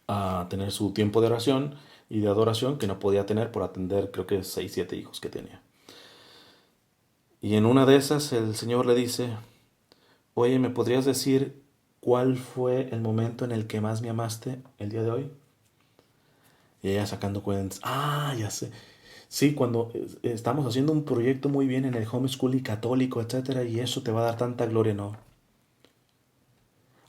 a tener su tiempo de oración y de adoración que no podía tener por atender creo que 6 7 hijos que tenía. Y en una de esas el Señor le dice, oye, ¿me podrías decir cuál fue el momento en el que más me amaste el día de hoy? Y ella sacando cuentas, ah, ya sé. Sí, cuando estamos haciendo un proyecto muy bien en el homeschooling católico, etcétera, y eso te va a dar tanta gloria, no.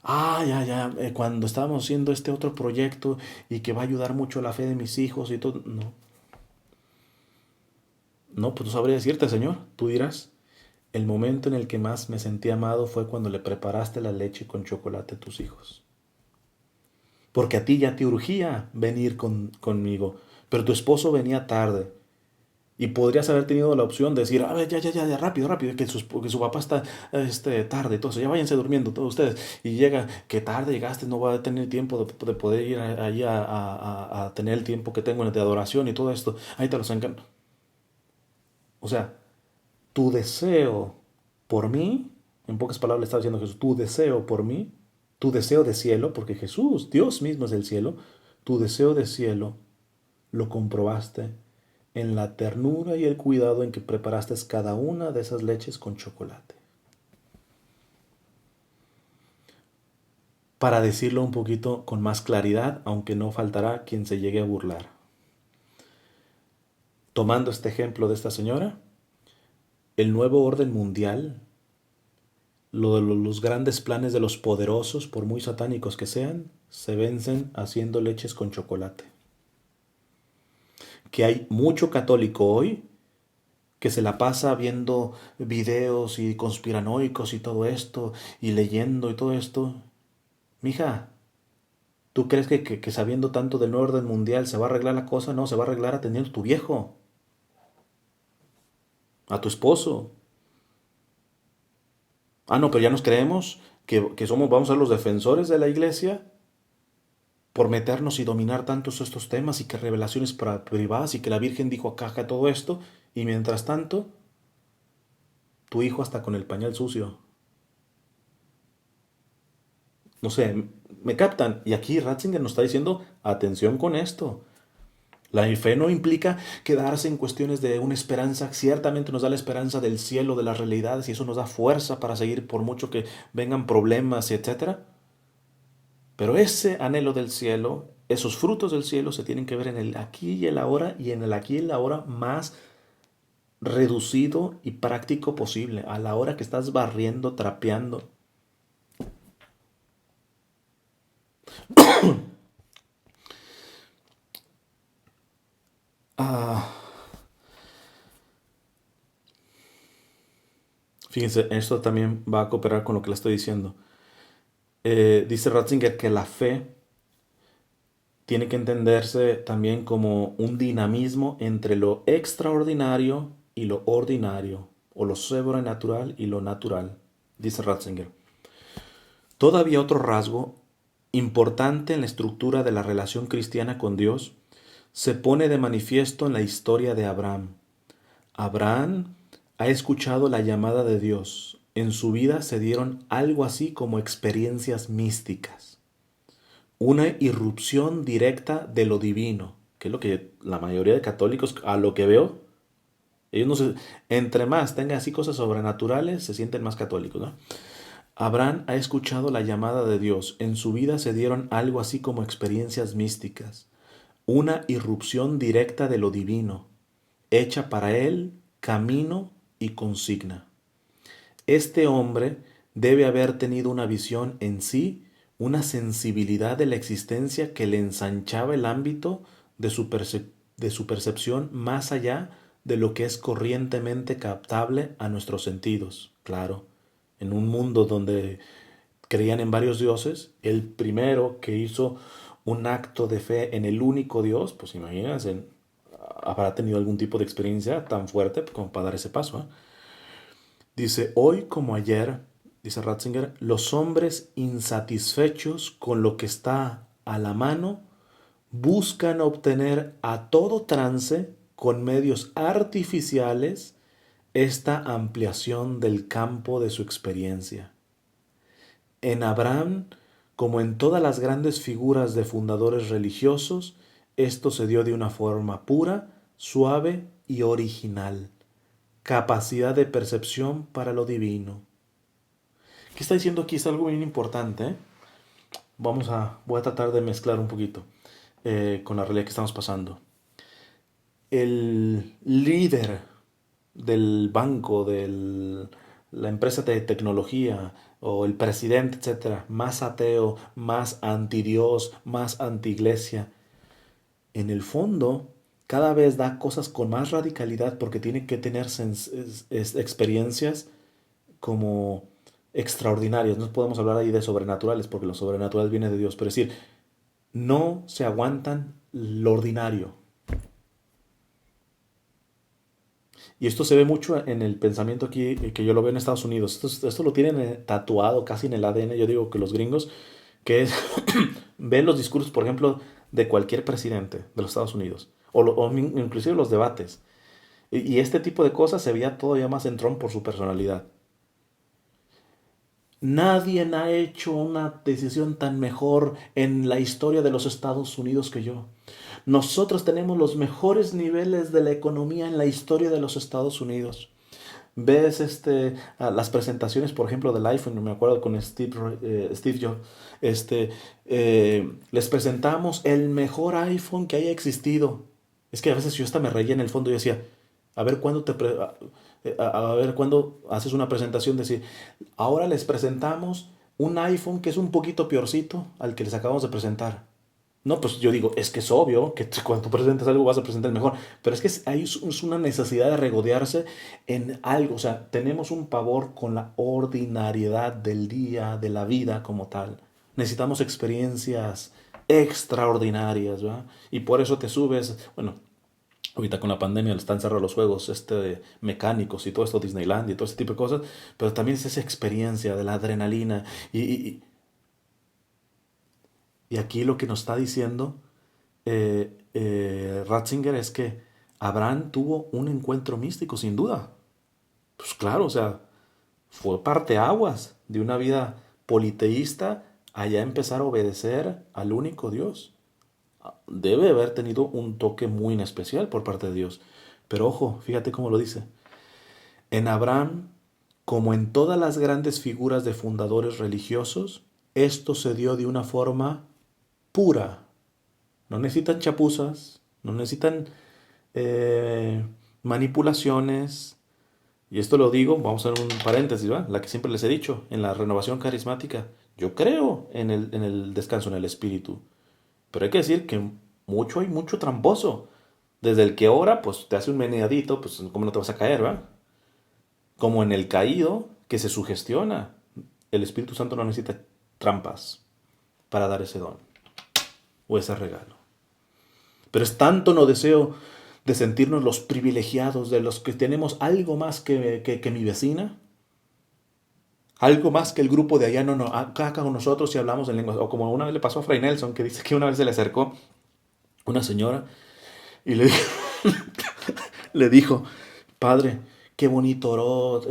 Ah, ya, cuando estábamos haciendo este otro proyecto y que va a ayudar mucho a la fe de mis hijos y todo, no. No, pues no sabría decirte, Señor. Tú dirás, el momento en el que más me sentí amado fue cuando le preparaste la leche con chocolate a tus hijos. Porque a ti ya te urgía venir conmigo, pero tu esposo venía tarde. Y podrías haber tenido la opción de decir, a ver, ya, rápido, rápido, que su papá está tarde, entonces ya váyanse durmiendo todos ustedes. Y llega, que tarde llegaste, no voy a tener tiempo de poder ir allí a tener el tiempo que tengo de adoración y todo esto. Ahí te los encanto. O sea, tu deseo por mí, en pocas palabras le estaba diciendo Jesús, tu deseo por mí, tu deseo de cielo, porque Jesús, Dios mismo es el cielo, tu deseo de cielo lo comprobaste en la ternura y el cuidado en que preparaste cada una de esas leches con chocolate. Para decirlo un poquito con más claridad, aunque no faltará quien se llegue a burlar. Tomando este ejemplo de esta señora, el nuevo orden mundial, los grandes planes de los poderosos, por muy satánicos que sean, se vencen haciendo leches con chocolate. Que hay mucho católico hoy que se la pasa viendo videos y conspiranoicos y todo esto, y leyendo y todo esto. Mija, ¿tú crees que sabiendo tanto del nuevo orden mundial se va a arreglar la cosa? No, se va a arreglar atendiendo a tu viejo, a tu esposo. Ah, no, pero ya nos creemos que somos, vamos a ser los defensores de la iglesia por meternos y dominar tantos estos temas y que revelaciones privadas y que la Virgen dijo acá todo esto. Y mientras tanto, tu hijo hasta con el pañal sucio. No sé, me captan. Y aquí Ratzinger nos está diciendo, atención con esto. La fe no implica quedarse en cuestiones de una esperanza. Ciertamente nos da la esperanza del cielo, de las realidades, y eso nos da fuerza para seguir por mucho que vengan problemas, etcétera. Pero ese anhelo del cielo, esos frutos del cielo se tienen que ver en el aquí y el ahora, y en el aquí y el ahora más reducido y práctico posible, a la hora que estás barriendo, trapeando. Ah, fíjense, esto también va a cooperar con lo que le estoy diciendo. Dice Ratzinger que la fe tiene que entenderse también como un dinamismo entre lo extraordinario y lo ordinario, o lo sobrenatural y lo natural, dice Ratzinger. Todavía otro rasgo importante en la estructura de la relación cristiana con Dios se pone de manifiesto en la historia de Abraham. Abraham ha escuchado la llamada de Dios. En su vida se dieron algo así como experiencias místicas, una irrupción directa de lo divino, que es lo que la mayoría de católicos, a lo que veo, ellos no se, entre más tengan así cosas sobrenaturales, se sienten más católicos, ¿no? Abraham ha escuchado la llamada de Dios. En su vida se dieron algo así como experiencias místicas, una irrupción directa de lo divino, hecha para él camino y consigna. Este hombre debe haber tenido una visión en sí, una sensibilidad de la existencia que le ensanchaba el ámbito de su percepción más allá de lo que es corrientemente captable a nuestros sentidos. Claro, en un mundo donde creían en varios dioses, el primero que hizo un acto de fe en el único Dios, pues imagínense, habrá tenido algún tipo de experiencia tan fuerte como para dar ese paso, ¿eh? Dice, hoy como ayer, dice Ratzinger, los hombres insatisfechos con lo que está a la mano buscan obtener a todo trance con medios artificiales esta ampliación del campo de su experiencia. En Abraham, como en todas las grandes figuras de fundadores religiosos, esto se dio de una forma pura, suave y original. Capacidad de percepción para lo divino. ¿Qué está diciendo aquí? Es algo bien importante, ¿eh? Voy a tratar de mezclar un poquito con la realidad que estamos pasando. El líder del banco, de la empresa de tecnología o el presidente, etcétera, más ateo, más anti Dios, más anti iglesia, en el fondo cada vez da cosas con más radicalidad porque tiene que tener experiencias como extraordinarias. No podemos hablar ahí de sobrenaturales porque lo sobrenatural viene de Dios, pero es decir, no se aguantan lo ordinario. Y esto se ve mucho en el pensamiento aquí, que yo lo veo en Estados Unidos. Esto lo tienen tatuado casi en el ADN. Yo digo que los gringos, que es, ven los discursos, por ejemplo, de cualquier presidente de los Estados Unidos, o inclusive los debates. Y este tipo de cosas se veía todavía más en Trump por su personalidad. Nadie ha hecho una decisión tan mejor en la historia de los Estados Unidos que yo. Nosotros tenemos los mejores niveles de la economía en la historia de los Estados Unidos. Ves las presentaciones, por ejemplo, del iPhone, me acuerdo con Steve Jobs, les presentamos el mejor iPhone que haya existido. Es que a veces yo hasta me reía en el fondo y decía, a ver cuándo a ver cuándo haces una presentación, decir, ahora les presentamos un iPhone que es un poquito peorcito al que les acabamos de presentar. No, pues yo digo, es que es obvio que cuando tú presentes algo vas a presentar el mejor, pero es que es una necesidad de regodearse en algo, o sea, tenemos un pavor con la ordinariedad del día, de la vida como tal. Necesitamos experiencias extraordinarias, ¿verdad? Y por eso te subes, bueno, ahorita con la pandemia están cerrados los juegos mecánicos y todo esto, Disneyland y todo ese tipo de cosas, pero también es esa experiencia de la adrenalina y aquí lo que nos está diciendo Ratzinger es que Abraham tuvo un encuentro místico, sin duda. Pues claro, o sea, fue parteaguas de una vida politeísta allá empezar a obedecer al único Dios. Debe haber tenido un toque muy en especial por parte de Dios. Pero ojo, fíjate cómo lo dice. En Abraham, como en todas las grandes figuras de fundadores religiosos, esto se dio de una forma pura. No necesitan chapuzas, no necesitan eh, manipulaciones. Y esto lo digo, vamos a hacer un paréntesis, ¿va? La que siempre les he dicho, en la renovación carismática. Yo creo en el descanso en el espíritu. Pero hay que decir que hay mucho tramposo. Desde el que ora, pues te hace un meneadito, pues cómo no te vas a caer, ¿va? Como en el caído que se sugestiona. El Espíritu Santo no necesita trampas para dar ese don o ese regalo. Pero es tanto no deseo de sentirnos los privilegiados, de los que tenemos algo más que mi vecina, algo más que el grupo de allá, acá con nosotros si hablamos en lenguas. O como una vez le pasó a Fray Nelson, que dice que una vez se le acercó una señora y le dijo, padre, qué bonito oró,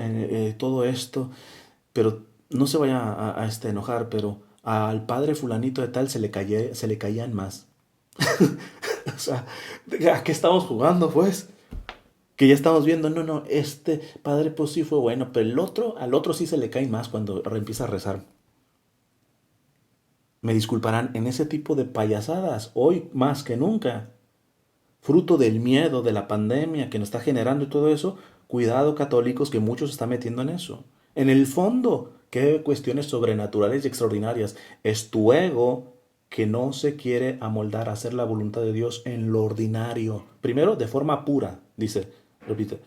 todo esto, pero no se vaya a enojar, pero al padre fulanito de tal se le caían más. O sea, ¿a qué estamos jugando, pues? Que ya estamos viendo, este padre pues sí fue bueno, pero al otro sí se le cae más cuando empieza a rezar. Me disculparán, en ese tipo de payasadas, hoy más que nunca, fruto del miedo, de la pandemia que nos está generando y todo eso, cuidado católicos que muchos se están metiendo en eso. En el fondo, ¿qué cuestiones sobrenaturales y extraordinarias? Es tu ego que no se quiere amoldar a hacer la voluntad de Dios en lo ordinario. Primero, de forma pura, dice, repite.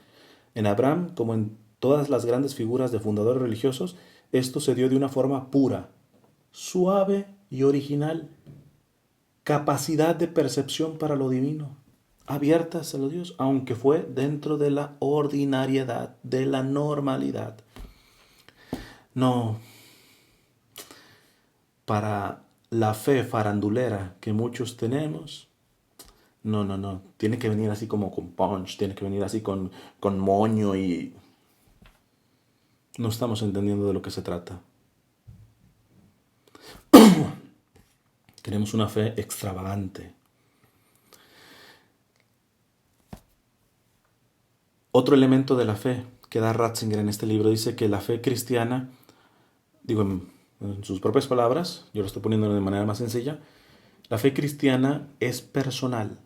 En Abraham, como en todas las grandes figuras de fundadores religiosos, esto se dio de una forma pura, suave y original. Capacidad de percepción para lo divino, abiertas a los Dios, aunque fue dentro de la ordinariedad, de la normalidad. No, para la fe farandulera que muchos tenemos, no, tiene que venir así como con punch, tiene que venir así con moño y no estamos entendiendo de lo que se trata. Queremos una fe extravagante. Otro elemento de la fe que da Ratzinger en este libro dice que la fe cristiana, digo en sus propias palabras, yo lo estoy poniendo de manera más sencilla, la fe cristiana es personal.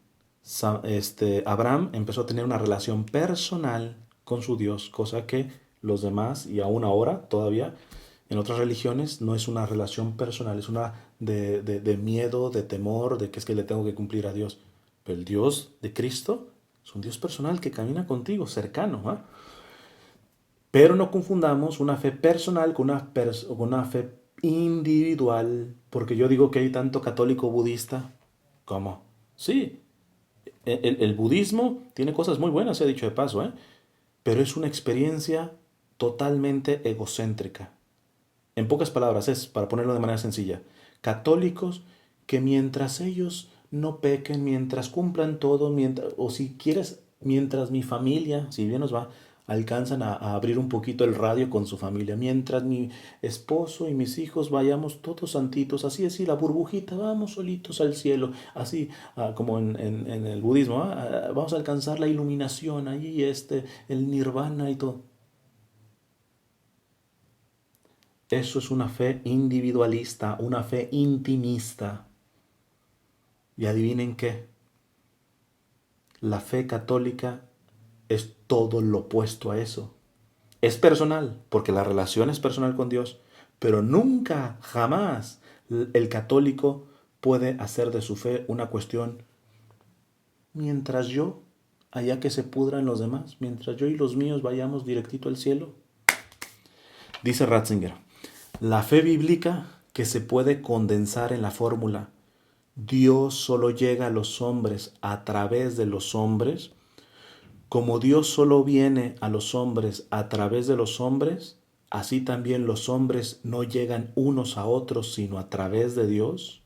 Abraham empezó a tener una relación personal con su Dios, cosa que los demás, y aún ahora todavía, en otras religiones, no es una relación personal, es una de miedo, de temor, de que es que le tengo que cumplir a Dios. Pero el Dios de Cristo es un Dios personal que camina contigo, cercano. ¿Eh? Pero no confundamos una fe personal con una fe individual, porque yo digo que hay tanto católico budista como, sí, el budismo tiene cosas muy buenas, se ha dicho de paso, ¿eh? Pero es una experiencia totalmente egocéntrica. En pocas palabras, es, para ponerlo de manera sencilla, católicos que mientras ellos no pequen, mientras cumplan todo, o si quieres, mientras mi familia, si bien nos va, alcanzan a abrir un poquito el radio con su familia, mientras mi esposo y mis hijos vayamos todos santitos, así, la burbujita, vamos solitos al cielo, así como en el budismo, vamos a alcanzar la iluminación, ahí el nirvana y todo. Eso es una fe individualista, una fe intimista. Y adivinen qué, la fe católica es todo lo opuesto a eso. Es personal, porque la relación es personal con Dios, pero nunca, jamás el católico puede hacer de su fe una cuestión mientras yo, allá que se pudran los demás, mientras yo y los míos vayamos directito al cielo. Dice Ratzinger, la fe bíblica que se puede condensar en la fórmula Dios solo llega a los hombres a través de los hombres, como Dios solo viene a los hombres a través de los hombres, así también los hombres no llegan unos a otros sino a través de Dios.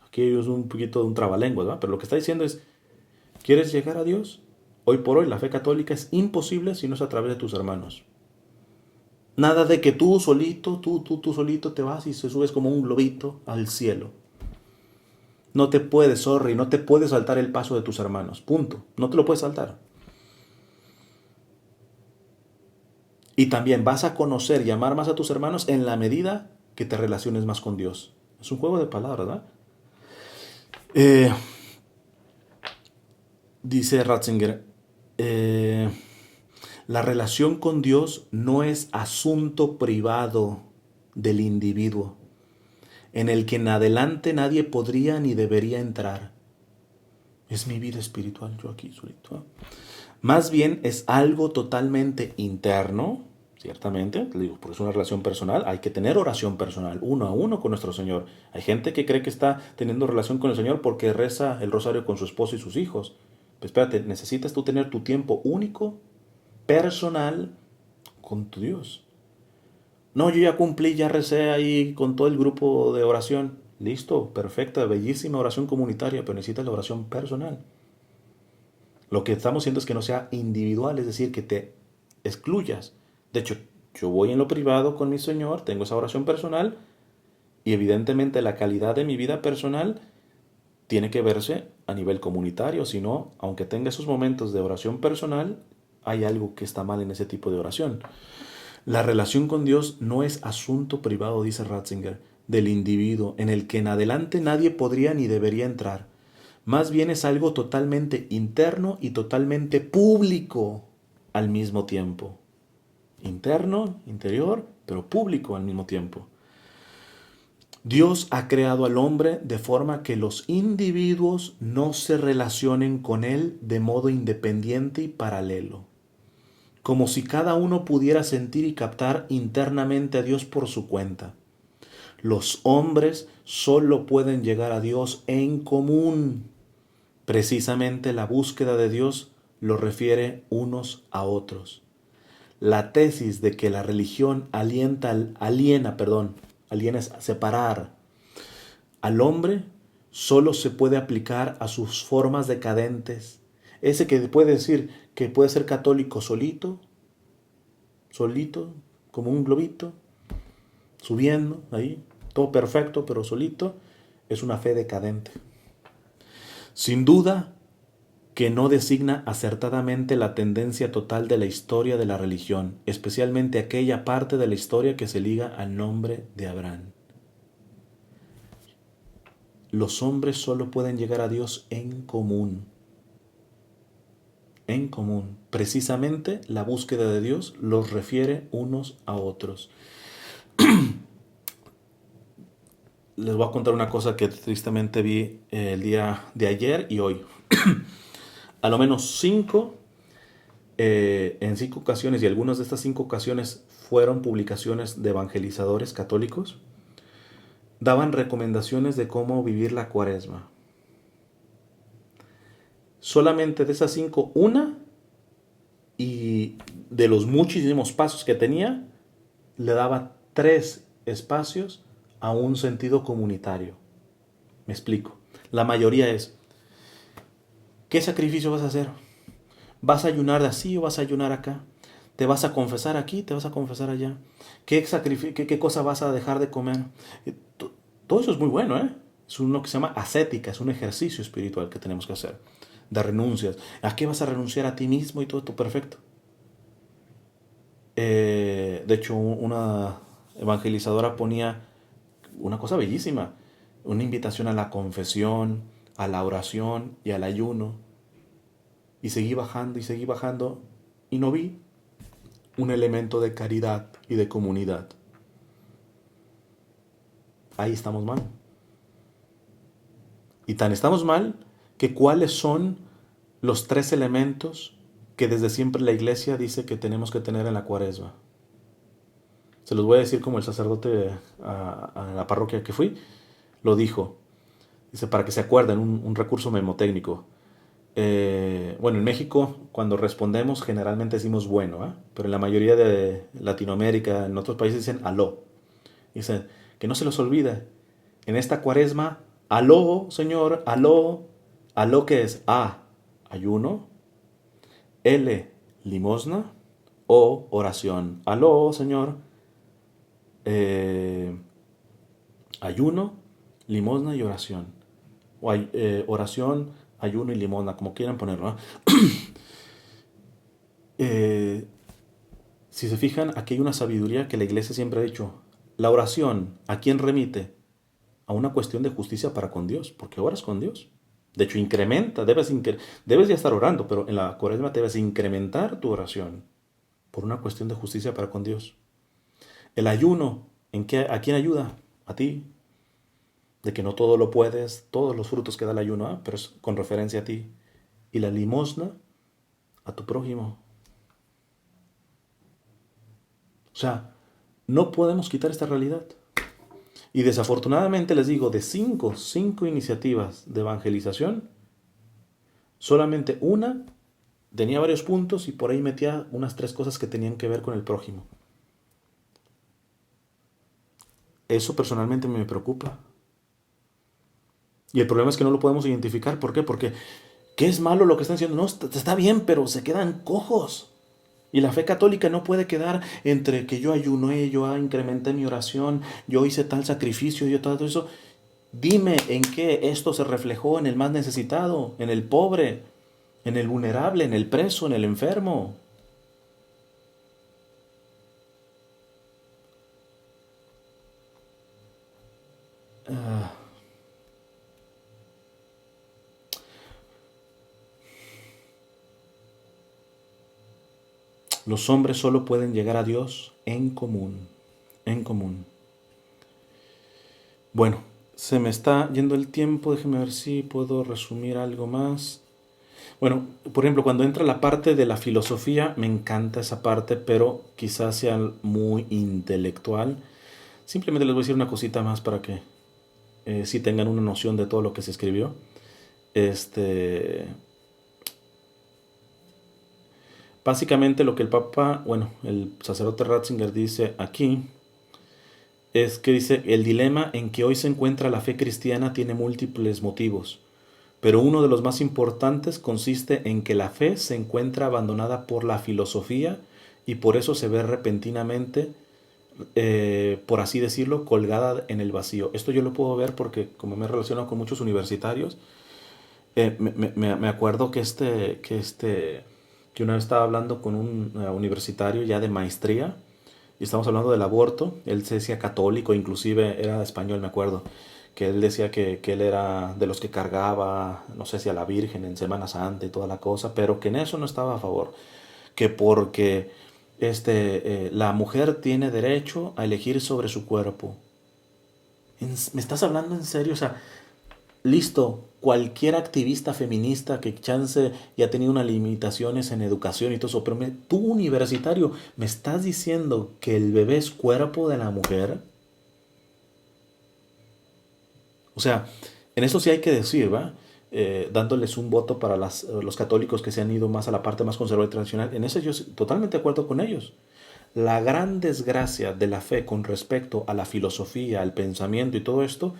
Aquí es un poquito de un trabalenguas, ¿verdad? Pero lo que está diciendo es, ¿quieres llegar a Dios? Hoy por hoy la fe católica es imposible si no es a través de tus hermanos. Nada de que tú solito, tú solito te vas y se subes como un globito al cielo. No te puedes, sorry, no te puedes saltar el paso de tus hermanos. Punto. No te lo puedes saltar. Y también vas a conocer y amar más a tus hermanos en la medida que te relaciones más con Dios. Es un juego de palabras, ¿verdad? Eh, Dice Ratzinger, eh, la relación con Dios no es asunto privado del individuo, en el que en adelante nadie podría ni debería entrar. Es mi vida espiritual, yo aquí solito. Más bien es algo totalmente interno, ciertamente, te digo, porque es una relación personal, hay que tener oración personal, uno a uno con nuestro Señor. Hay gente que cree que está teniendo relación con el Señor porque reza el rosario con su esposo y sus hijos. Pero espérate, necesitas tú tener tu tiempo único, personal, con tu Dios. No, yo ya cumplí, ya recé ahí con todo el grupo de oración. Listo, perfecta, bellísima oración comunitaria, pero necesitas la oración personal. Lo que estamos haciendo es que no sea individual, es decir, que te excluyas. De hecho, yo voy en lo privado con mi Señor, tengo esa oración personal y evidentemente la calidad de mi vida personal tiene que verse a nivel comunitario, si no, aunque tenga esos momentos de oración personal, hay algo que está mal en ese tipo de oración. La relación con Dios no es asunto privado, dice Ratzinger, del individuo, en el que en adelante nadie podría ni debería entrar. Más bien es algo totalmente interno y totalmente público al mismo tiempo. Interno, interior, pero público al mismo tiempo. Dios ha creado al hombre de forma que los individuos no se relacionen con él de modo independiente y paralelo, como si cada uno pudiera sentir y captar internamente a Dios por su cuenta. Los hombres solo pueden llegar a Dios en común. Precisamente la búsqueda de Dios lo refiere unos a otros. La tesis de que la religión aliena es separar al hombre solo se puede aplicar a sus formas decadentes. Ese que puede decir que puede ser católico solito, como un globito, subiendo ahí, todo perfecto, pero solito, es una fe decadente. Sin duda que no designa acertadamente la tendencia total de la historia de la religión, especialmente aquella parte de la historia que se liga al nombre de Abraham. Los hombres solo pueden llegar a Dios en común. En común. Precisamente la búsqueda de Dios los refiere unos a otros. Les voy a contar una cosa que tristemente vi el día de ayer y hoy. A lo menos en 5 ocasiones, y algunas de estas 5 ocasiones fueron publicaciones de evangelizadores católicos, daban recomendaciones de cómo vivir la cuaresma. Solamente de esas 5, una, y de los muchísimos pasos que tenía, le daba 3 espacios a un sentido comunitario. Me explico. La mayoría es, ¿qué sacrificio vas a hacer? ¿Vas a ayunar de así o vas a ayunar acá? ¿Te vas a confesar aquí? ¿Te vas a confesar allá? ¿Qué cosa vas a dejar de comer? Todo eso es muy bueno, ¿eh? Es uno que se llama ascética, es un ejercicio espiritual que tenemos que hacer. De renuncias. ¿A qué vas a renunciar a ti mismo y todo esto? Perfecto. De hecho, una evangelizadora ponía una cosa bellísima. Una invitación a la confesión, a la oración y al ayuno. Y seguí bajando y no vi un elemento de caridad y de comunidad. Ahí estamos mal. Y tan estamos mal que cuáles son los 3 elementos que desde siempre la iglesia dice que tenemos que tener en la cuaresma. Se los voy a decir como el sacerdote a la parroquia que fui lo dijo. Dice, para que se acuerden, un recurso memotécnico. Bueno, en México cuando respondemos generalmente decimos bueno, ¿eh? Pero en la mayoría de Latinoamérica, en otros países dicen aló. Dicen, que no se los olvide, en esta cuaresma, aló, Señor, aló, ¿qué es? A, ayuno, L, limosna, o oración. Aló, Señor. Eh, ayuno, limosna y oración. O oración, ayuno y limosna, como quieran ponerlo, ¿no? Eh, si se fijan, aquí hay una sabiduría que la iglesia siempre ha dicho. La oración, ¿a quién remite? A una cuestión de justicia para con Dios, porque oras con Dios. De hecho, incrementa, debes ya estar orando, pero en la cuaresma debes incrementar tu oración por una cuestión de justicia para con Dios. El ayuno, ¿a quién ayuda? A ti. De que no todo lo puedes, todos los frutos que da el ayuno, pero es con referencia a ti. Y la limosna, a tu prójimo. O sea, no podemos quitar esta realidad. Y desafortunadamente les digo, de cinco iniciativas de evangelización, solamente una tenía varios puntos y por ahí metía unas 3 cosas que tenían que ver con el prójimo. Eso personalmente me preocupa. Y el problema es que no lo podemos identificar. ¿Por qué? Porque ¿qué es malo lo que están diciendo? No, está bien, pero se quedan cojos. Y la fe católica no puede quedar entre que yo ayuné, yo incrementé mi oración, yo hice tal sacrificio, yo todo eso. Dime en qué esto se reflejó en el más necesitado, en el pobre, en el vulnerable, en el preso, en el enfermo. Ah, los hombres solo pueden llegar a Dios en común, en común. Bueno, se me está yendo el tiempo, déjeme ver si puedo resumir algo más. Bueno, por ejemplo, cuando entra la parte de la filosofía, me encanta esa parte, pero quizás sea muy intelectual. Simplemente les voy a decir una cosita más para que sí tengan una noción de todo lo que se escribió. Este, básicamente lo que el Papa, bueno, el sacerdote Ratzinger dice aquí, es que dice, el dilema en que hoy se encuentra la fe cristiana tiene múltiples motivos, pero uno de los más importantes consiste en que la fe se encuentra abandonada por la filosofía y por eso se ve repentinamente, por así decirlo, colgada en el vacío. Esto yo lo puedo ver porque como me relaciono con muchos universitarios, me acuerdo que una vez estaba hablando con un universitario ya de maestría y estábamos hablando del aborto. Él se decía católico, inclusive era español, me acuerdo, que él decía que él era de los que cargaba, no sé si a la Virgen en Semana Santa y toda la cosa, pero que en eso no estaba a favor, que porque la mujer tiene derecho a elegir sobre su cuerpo. ¿Me estás hablando en serio? O sea, listo, cualquier activista feminista que chance ya ha tenido unas limitaciones en educación y todo eso, pero tú universitario, ¿me estás diciendo que el bebé es cuerpo de la mujer? O sea, en eso sí hay que decir, ¿va? Dándoles un voto para los católicos que se han ido más a la parte más conservadora y tradicional. En eso yo estoy totalmente de acuerdo con ellos. La gran desgracia de la fe con respecto a la filosofía, al pensamiento y todo esto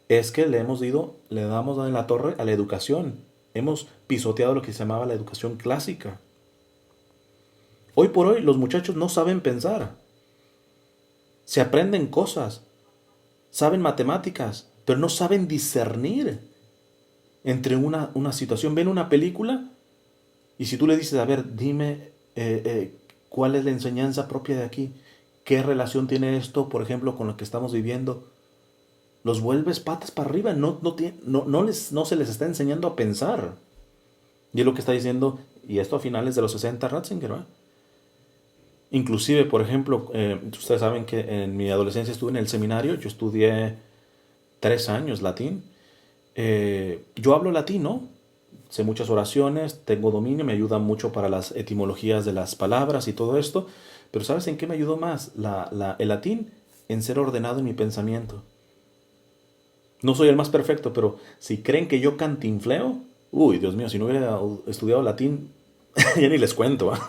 es que le damos en la torre a la educación. Hemos pisoteado lo que se llamaba la educación clásica. Hoy por hoy los muchachos no saben pensar. Se aprenden cosas, saben matemáticas, pero no saben discernir entre una situación. Ven una película y si tú le dices, a ver, dime cuál es la enseñanza propia de aquí, qué relación tiene esto, por ejemplo, con lo que estamos viviendo, los vuelves patas para arriba, no se les está enseñando a pensar. Y es lo que está diciendo, y esto a finales de los 60 Ratzinger, ¿va? Inclusive, por ejemplo, ustedes saben que en mi adolescencia estuve en el seminario, yo estudié 3 años latín. Yo hablo latín, ¿no? Sé muchas oraciones, tengo dominio, me ayuda mucho para las etimologías de las palabras y todo esto, pero ¿sabes en qué me ayudó más el latín? En ser ordenado en mi pensamiento. No soy el más perfecto, pero si creen que yo cantinfleo, uy, Dios mío, si no hubiera estudiado latín, ya ni les cuento. ¿Ah?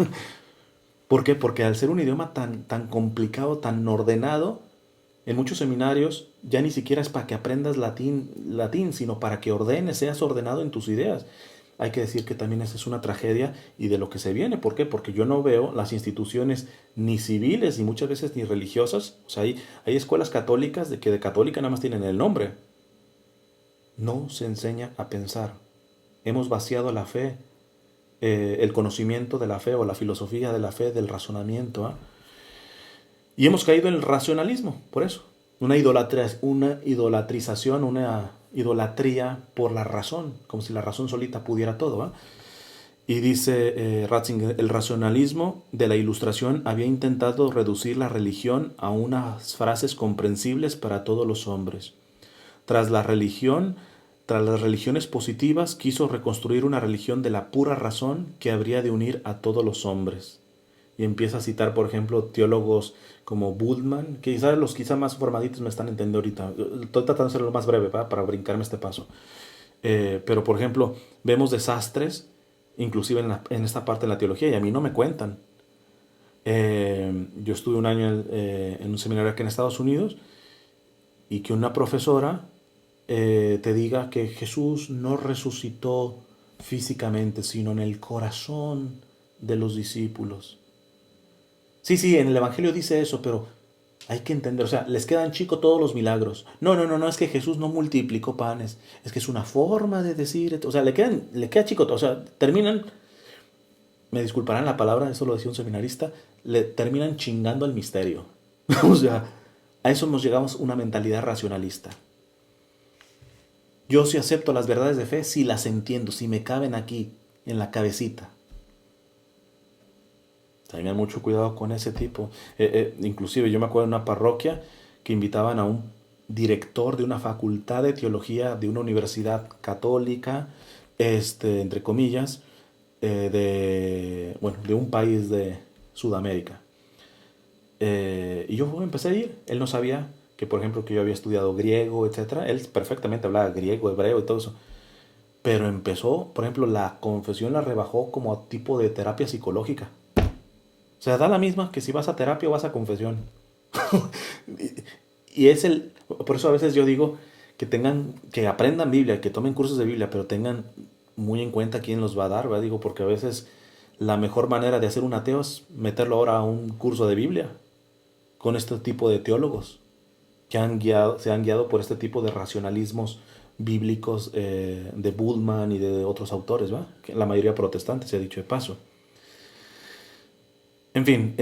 ¿Por qué? Porque al ser un idioma tan complicado, tan ordenado, en muchos seminarios ya ni siquiera es para que aprendas latín, sino para que ordenes, seas ordenado en tus ideas. hay que decir que también esa es una tragedia y de lo que se viene. ¿Por qué? Porque yo no veo las instituciones ni civiles y muchas veces ni religiosas. O sea, hay escuelas católicas de que de católica nada más tienen el nombre. No se enseña a pensar. Hemos vaciado la fe, el conocimiento de la fe o la filosofía de la fe, del razonamiento. ¿Ah? Y hemos caído en el racionalismo, por eso. Una idolatrización, una idolatría por la razón, como si la razón solita pudiera todo. ¿Ah? Y dice Ratzinger, el racionalismo de la Ilustración había intentado reducir la religión a unas frases comprensibles para todos los hombres. Tras la religión, tras las religiones positivas, quiso reconstruir una religión de la pura razón que habría de unir a todos los hombres. Y empieza a citar, por ejemplo, teólogos como Bultmann, que quizás los quizás más formaditos me están entendiendo ahorita. Estoy tratando de hacerlo lo más breve para brincarme este paso. Pero, por ejemplo, vemos desastres, inclusive en esta parte de la teología, y a mí no me cuentan. Yo estuve un año en un seminario aquí en Estados Unidos, y que una profesora te diga que Jesús no resucitó físicamente, sino en el corazón de los discípulos. Sí, sí, en el Evangelio dice eso, pero hay que entender, o sea, les quedan chicos todos los milagros. No, no, no, no, es que Jesús no multiplicó panes, es que es una forma de decir, o sea, le queda chico, o sea, terminan, me disculparán la palabra, eso lo decía un seminarista, le terminan chingando al misterio. O sea, a eso nos llegamos una mentalidad racionalista. Yo sí acepto las verdades de fe si las entiendo, si me caben aquí, en la cabecita. Tengan mucho cuidado con ese tipo. Inclusive yo me acuerdo de una parroquia que invitaban a un director de una facultad de teología de una universidad católica, entre comillas, de un país de Sudamérica. Y yo empecé a ir. Él no sabía que, por ejemplo, que yo había estudiado griego, etcétera. Él perfectamente hablaba griego, hebreo y todo eso. Pero empezó, por ejemplo, la confesión la rebajó como tipo de terapia psicológica. O sea, da la misma que si vas a terapia o vas a confesión. y es por eso a veces yo digo que aprendan Biblia, que tomen cursos de Biblia, pero tengan muy en cuenta quién los va a dar, ¿verdad? Digo, porque a veces la mejor manera de hacer un ateo es meterlo ahora a un curso de Biblia con este tipo de teólogos que se han guiado por este tipo de racionalismos bíblicos de Bultmann y de otros autores, ¿va? Que la mayoría protestantes, se ha dicho de paso. En fin,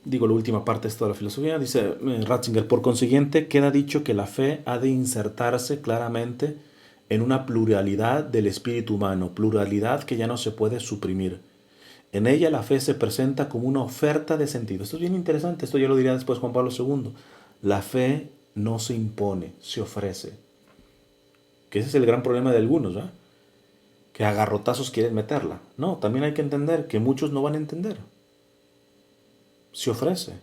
digo la última parte de esto de la filosofía, dice Ratzinger, por consiguiente queda dicho que la fe ha de insertarse claramente en una pluralidad del espíritu humano, pluralidad que ya no se puede suprimir. En ella la fe se presenta como una oferta de sentido. Esto es bien interesante, esto ya lo diría después Juan Pablo II. La fe no se impone, se ofrece. Que ese es el gran problema de algunos, ¿verdad? Que a garrotazos quieren meterla. No, también hay que entender que muchos no van a entender. Se ofrece.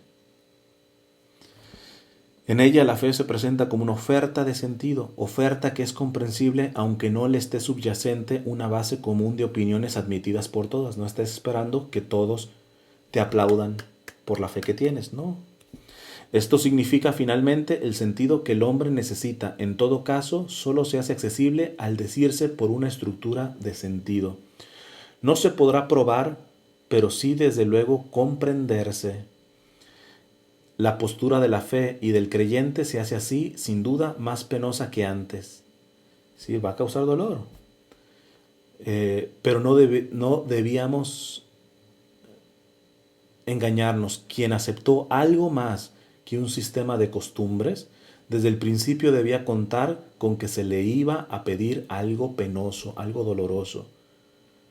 En ella la fe se presenta como una oferta de sentido, oferta que es comprensible aunque no le esté subyacente una base común de opiniones admitidas por todas. No estés esperando que todos te aplaudan por la fe que tienes, no. Esto significa finalmente el sentido que el hombre necesita, en todo caso, solo se hace accesible al decirse por una estructura de sentido. No se podrá probar, pero sí desde luego comprenderse. La postura de la fe y del creyente se hace así, sin duda, más penosa que antes. Sí, va a causar dolor. Pero no debíamos engañarnos. Quien aceptó algo más que un sistema de costumbres, desde el principio debía contar con que se le iba a pedir algo penoso, algo doloroso.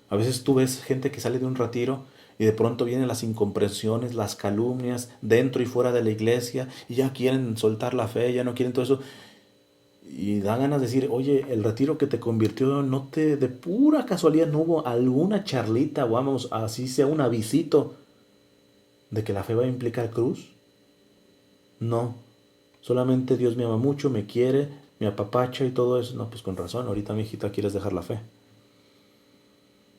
A veces tú ves gente que sale de un retiro y de pronto vienen las incomprensiones, las calumnias dentro y fuera de la iglesia y ya quieren soltar la fe, ya no quieren todo eso. Y da ganas de decir, oye, el retiro que te convirtió, de pura casualidad no hubo alguna charlita, o vamos, así sea un avisito de que la fe va a implicar cruz. No, solamente Dios me ama mucho, me quiere, me apapacha y todo eso. No, pues con razón, ahorita mi hijita quieres dejar la fe.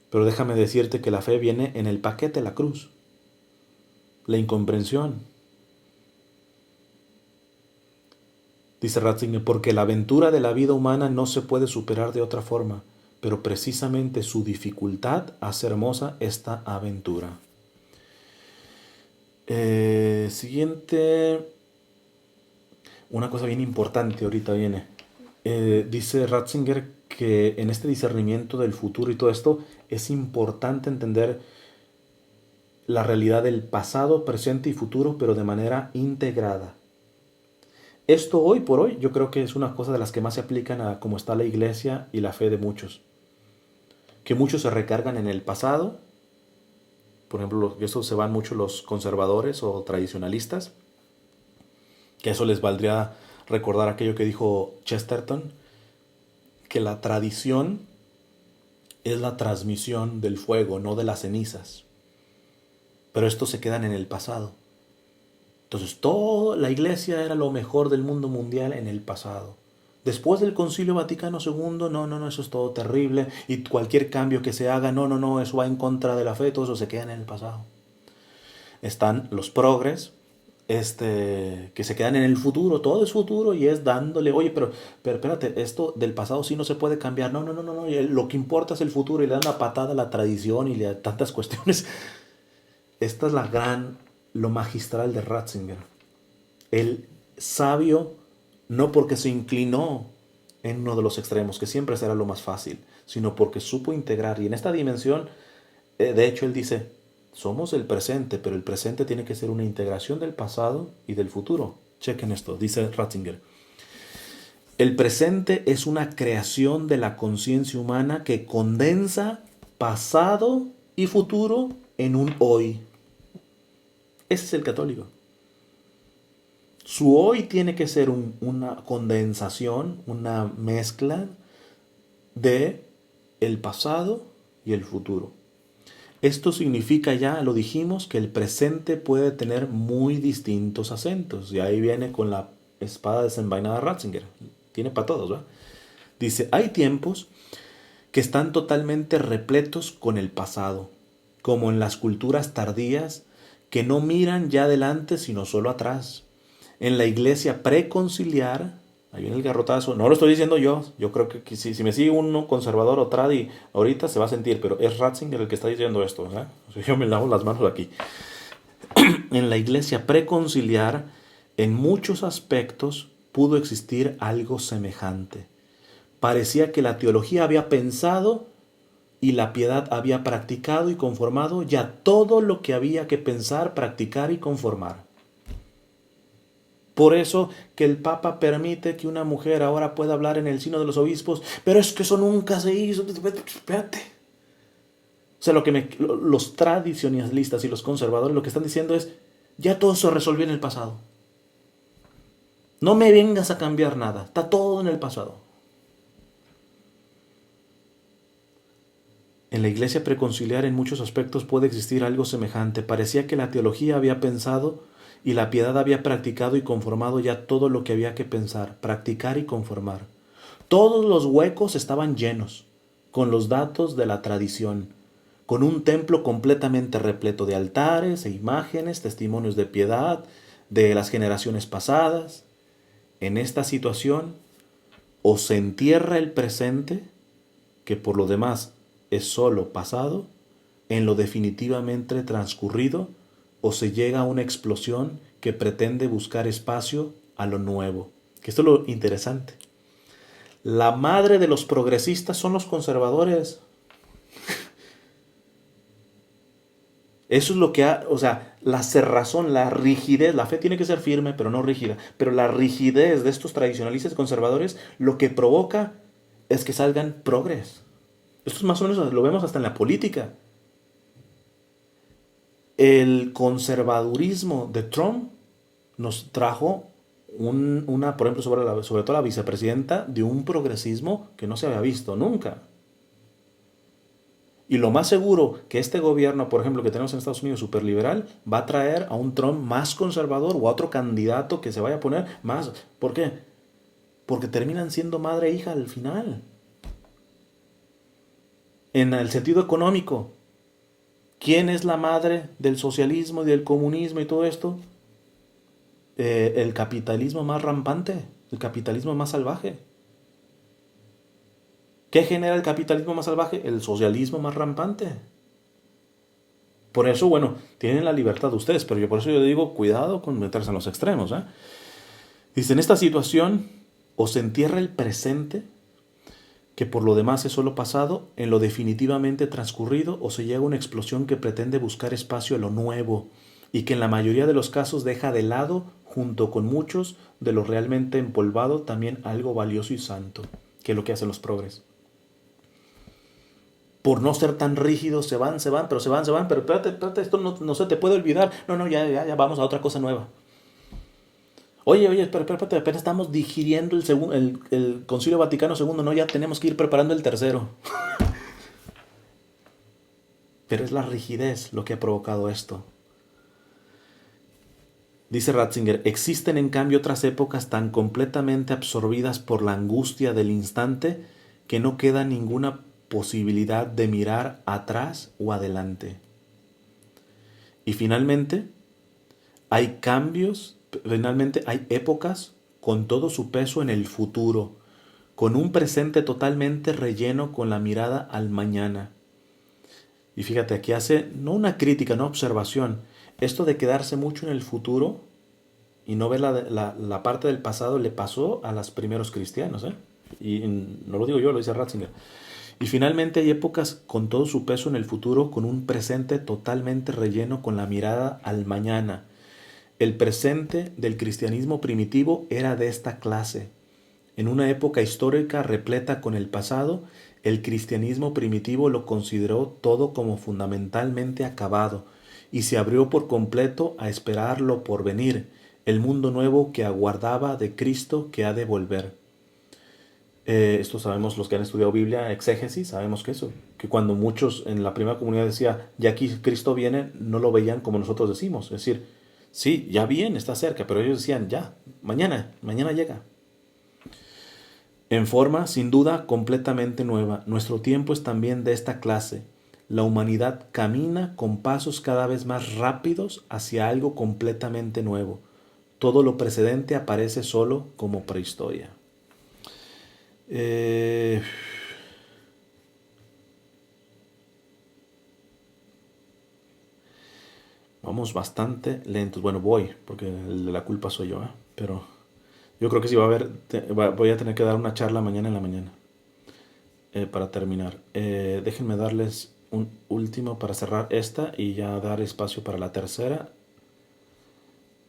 Pero déjame decirte que la fe viene en el paquete, la cruz, la incomprensión. Dice Ratzinger, porque la aventura de la vida humana no se puede superar de otra forma, pero precisamente su dificultad hace hermosa esta aventura. Siguiente, una cosa bien importante ahorita viene. Dice Ratzinger que en este discernimiento del futuro y todo esto es importante entender la realidad del pasado, presente y futuro, pero de manera integrada. Esto hoy por hoy yo creo que es una cosa de las que más se aplican a cómo está la iglesia y la fe de muchos. Que muchos se recargan en el pasado, por ejemplo, eso se van mucho los conservadores o tradicionalistas, que eso les valdría recordar aquello que dijo Chesterton, que la tradición es la transmisión del fuego, no de las cenizas. Pero estos se quedan en el pasado. Entonces, toda la iglesia era lo mejor del mundo mundial en el pasado. Después del Concilio Vaticano II, no, eso es todo terrible. Y cualquier cambio que se haga, no, eso va en contra de la fe, todo eso se queda en el pasado. Están los progres, que se quedan en el futuro, todo es futuro y es dándole, oye, pero espérate, esto del pasado sí no se puede cambiar. No, lo que importa es el futuro y le dan una patada a la tradición y le dan tantas cuestiones. Esta es lo magistral de Ratzinger. El sabio, no porque se inclinó en uno de los extremos, que siempre será lo más fácil, sino porque supo integrar. Y en esta dimensión, de hecho, él dice, somos el presente, pero el presente tiene que ser una integración del pasado y del futuro. Chequen esto, dice Ratzinger. El presente es una creación de la conciencia humana que condensa pasado y futuro en un hoy. Ese es el católico. Su hoy tiene que ser una condensación, una mezcla de el pasado y el futuro. Esto significa, ya lo dijimos, que el presente puede tener muy distintos acentos. Y ahí viene con la espada desenvainada Ratzinger. Tiene para todos, ¿verdad? Dice, hay tiempos que están totalmente repletos con el pasado, como en las culturas tardías que no miran ya adelante sino solo atrás. En la iglesia preconciliar, ahí viene el garrotazo, no lo estoy diciendo yo creo que si me sigue uno conservador o tradi, ahorita se va a sentir, pero es Ratzinger el que está diciendo esto, ¿eh? O sea, yo me lavo las manos aquí. En la iglesia preconciliar, en muchos aspectos, pudo existir algo semejante. Parecía que la teología había pensado y la piedad había practicado y conformado ya todo lo que había que pensar, practicar y conformar. Por eso que el Papa permite que una mujer ahora pueda hablar en el sino de los obispos, pero es que eso nunca se hizo. Espérate. O sea, los tradicionalistas y los conservadores lo que están diciendo es, ya todo se resolvió en el pasado. No me vengas a cambiar nada, está todo en el pasado. En la iglesia preconciliar en muchos aspectos puede existir algo semejante. Parecía que la teología había pensado y la piedad había practicado y conformado ya todo lo que había que pensar, practicar y conformar. Todos los huecos estaban llenos, con los datos de la tradición, con un templo completamente repleto de altares e imágenes, testimonios de piedad, de las generaciones pasadas. En esta situación, o se entierra el presente, que por lo demás es solo pasado, en lo definitivamente transcurrido, o se llega a una explosión que pretende buscar espacio a lo nuevo. Que esto es lo interesante. La madre de los progresistas son los conservadores. Eso es lo que o sea, la cerrazón, la rigidez, la fe tiene que ser firme, pero no rígida. Pero la rigidez de estos tradicionalistas conservadores lo que provoca es que salgan progres. Esto es más o menos, lo vemos hasta en la política. El conservadurismo de Trump nos trajo por ejemplo, sobre todo la vicepresidenta, de un progresismo que no se había visto nunca. Y lo más seguro que este gobierno, por ejemplo, que tenemos en Estados Unidos, superliberal, va a traer a un Trump más conservador o a otro candidato que se vaya a poner más. ¿Por qué? Porque terminan siendo madre e hija al final. En el sentido económico, ¿quién es la madre del socialismo y del comunismo y todo esto? El capitalismo más rampante. El capitalismo más salvaje. ¿Qué genera el capitalismo más salvaje? El socialismo más rampante. Por eso, bueno, tienen la libertad de ustedes, pero yo por eso yo digo, cuidado con meterse en los extremos. Dice, en esta situación, o se entierra el presente, que por lo demás es solo pasado, en lo definitivamente transcurrido, o se llega a una explosión que pretende buscar espacio a lo nuevo, y que en la mayoría de los casos deja de lado, junto con muchos de lo realmente empolvado, también algo valioso y santo, que es lo que hacen los progres. Por no ser tan rígidos, pero espérate, esto no se te puede olvidar. No, ya, vamos a otra cosa nueva. Oye, espérate, apenas estamos digiriendo el Concilio Vaticano II, no, ya tenemos que ir preparando el tercero. Pero es la rigidez lo que ha provocado esto. Dice Ratzinger, existen en cambio otras épocas tan completamente absorbidas por la angustia del instante que no queda ninguna posibilidad de mirar atrás o adelante. Y finalmente, hay épocas con todo su peso en el futuro, con un presente totalmente relleno con la mirada al mañana. Y fíjate, aquí hace no una crítica, no observación. Esto de quedarse mucho en el futuro y no ver la parte del pasado le pasó a los primeros cristianos. Y no lo digo yo, lo dice Ratzinger. Y finalmente hay épocas con todo su peso en el futuro, con un presente totalmente relleno con la mirada al mañana. El presente del cristianismo primitivo era de esta clase. En una época histórica repleta con el pasado, el cristianismo primitivo lo consideró todo como fundamentalmente acabado y se abrió por completo a esperar lo por venir, el mundo nuevo que aguardaba de Cristo que ha de volver. Esto sabemos los que han estudiado Biblia, exégesis, sabemos que cuando muchos en la primera comunidad decía, ya aquí Cristo viene, no lo veían como nosotros decimos, es decir, sí, ya viene, está cerca, pero ellos decían, ya, mañana llega. En forma, sin duda, completamente nueva, nuestro tiempo es también de esta clase. La humanidad camina con pasos cada vez más rápidos hacia algo completamente nuevo. Todo lo precedente aparece solo como prehistoria. Vamos bastante lentos. Bueno, voy, porque el de la culpa soy yo, pero yo creo que sí voy a tener que dar una charla mañana en la mañana para terminar. Déjenme darles un último para cerrar esta y ya dar espacio para la tercera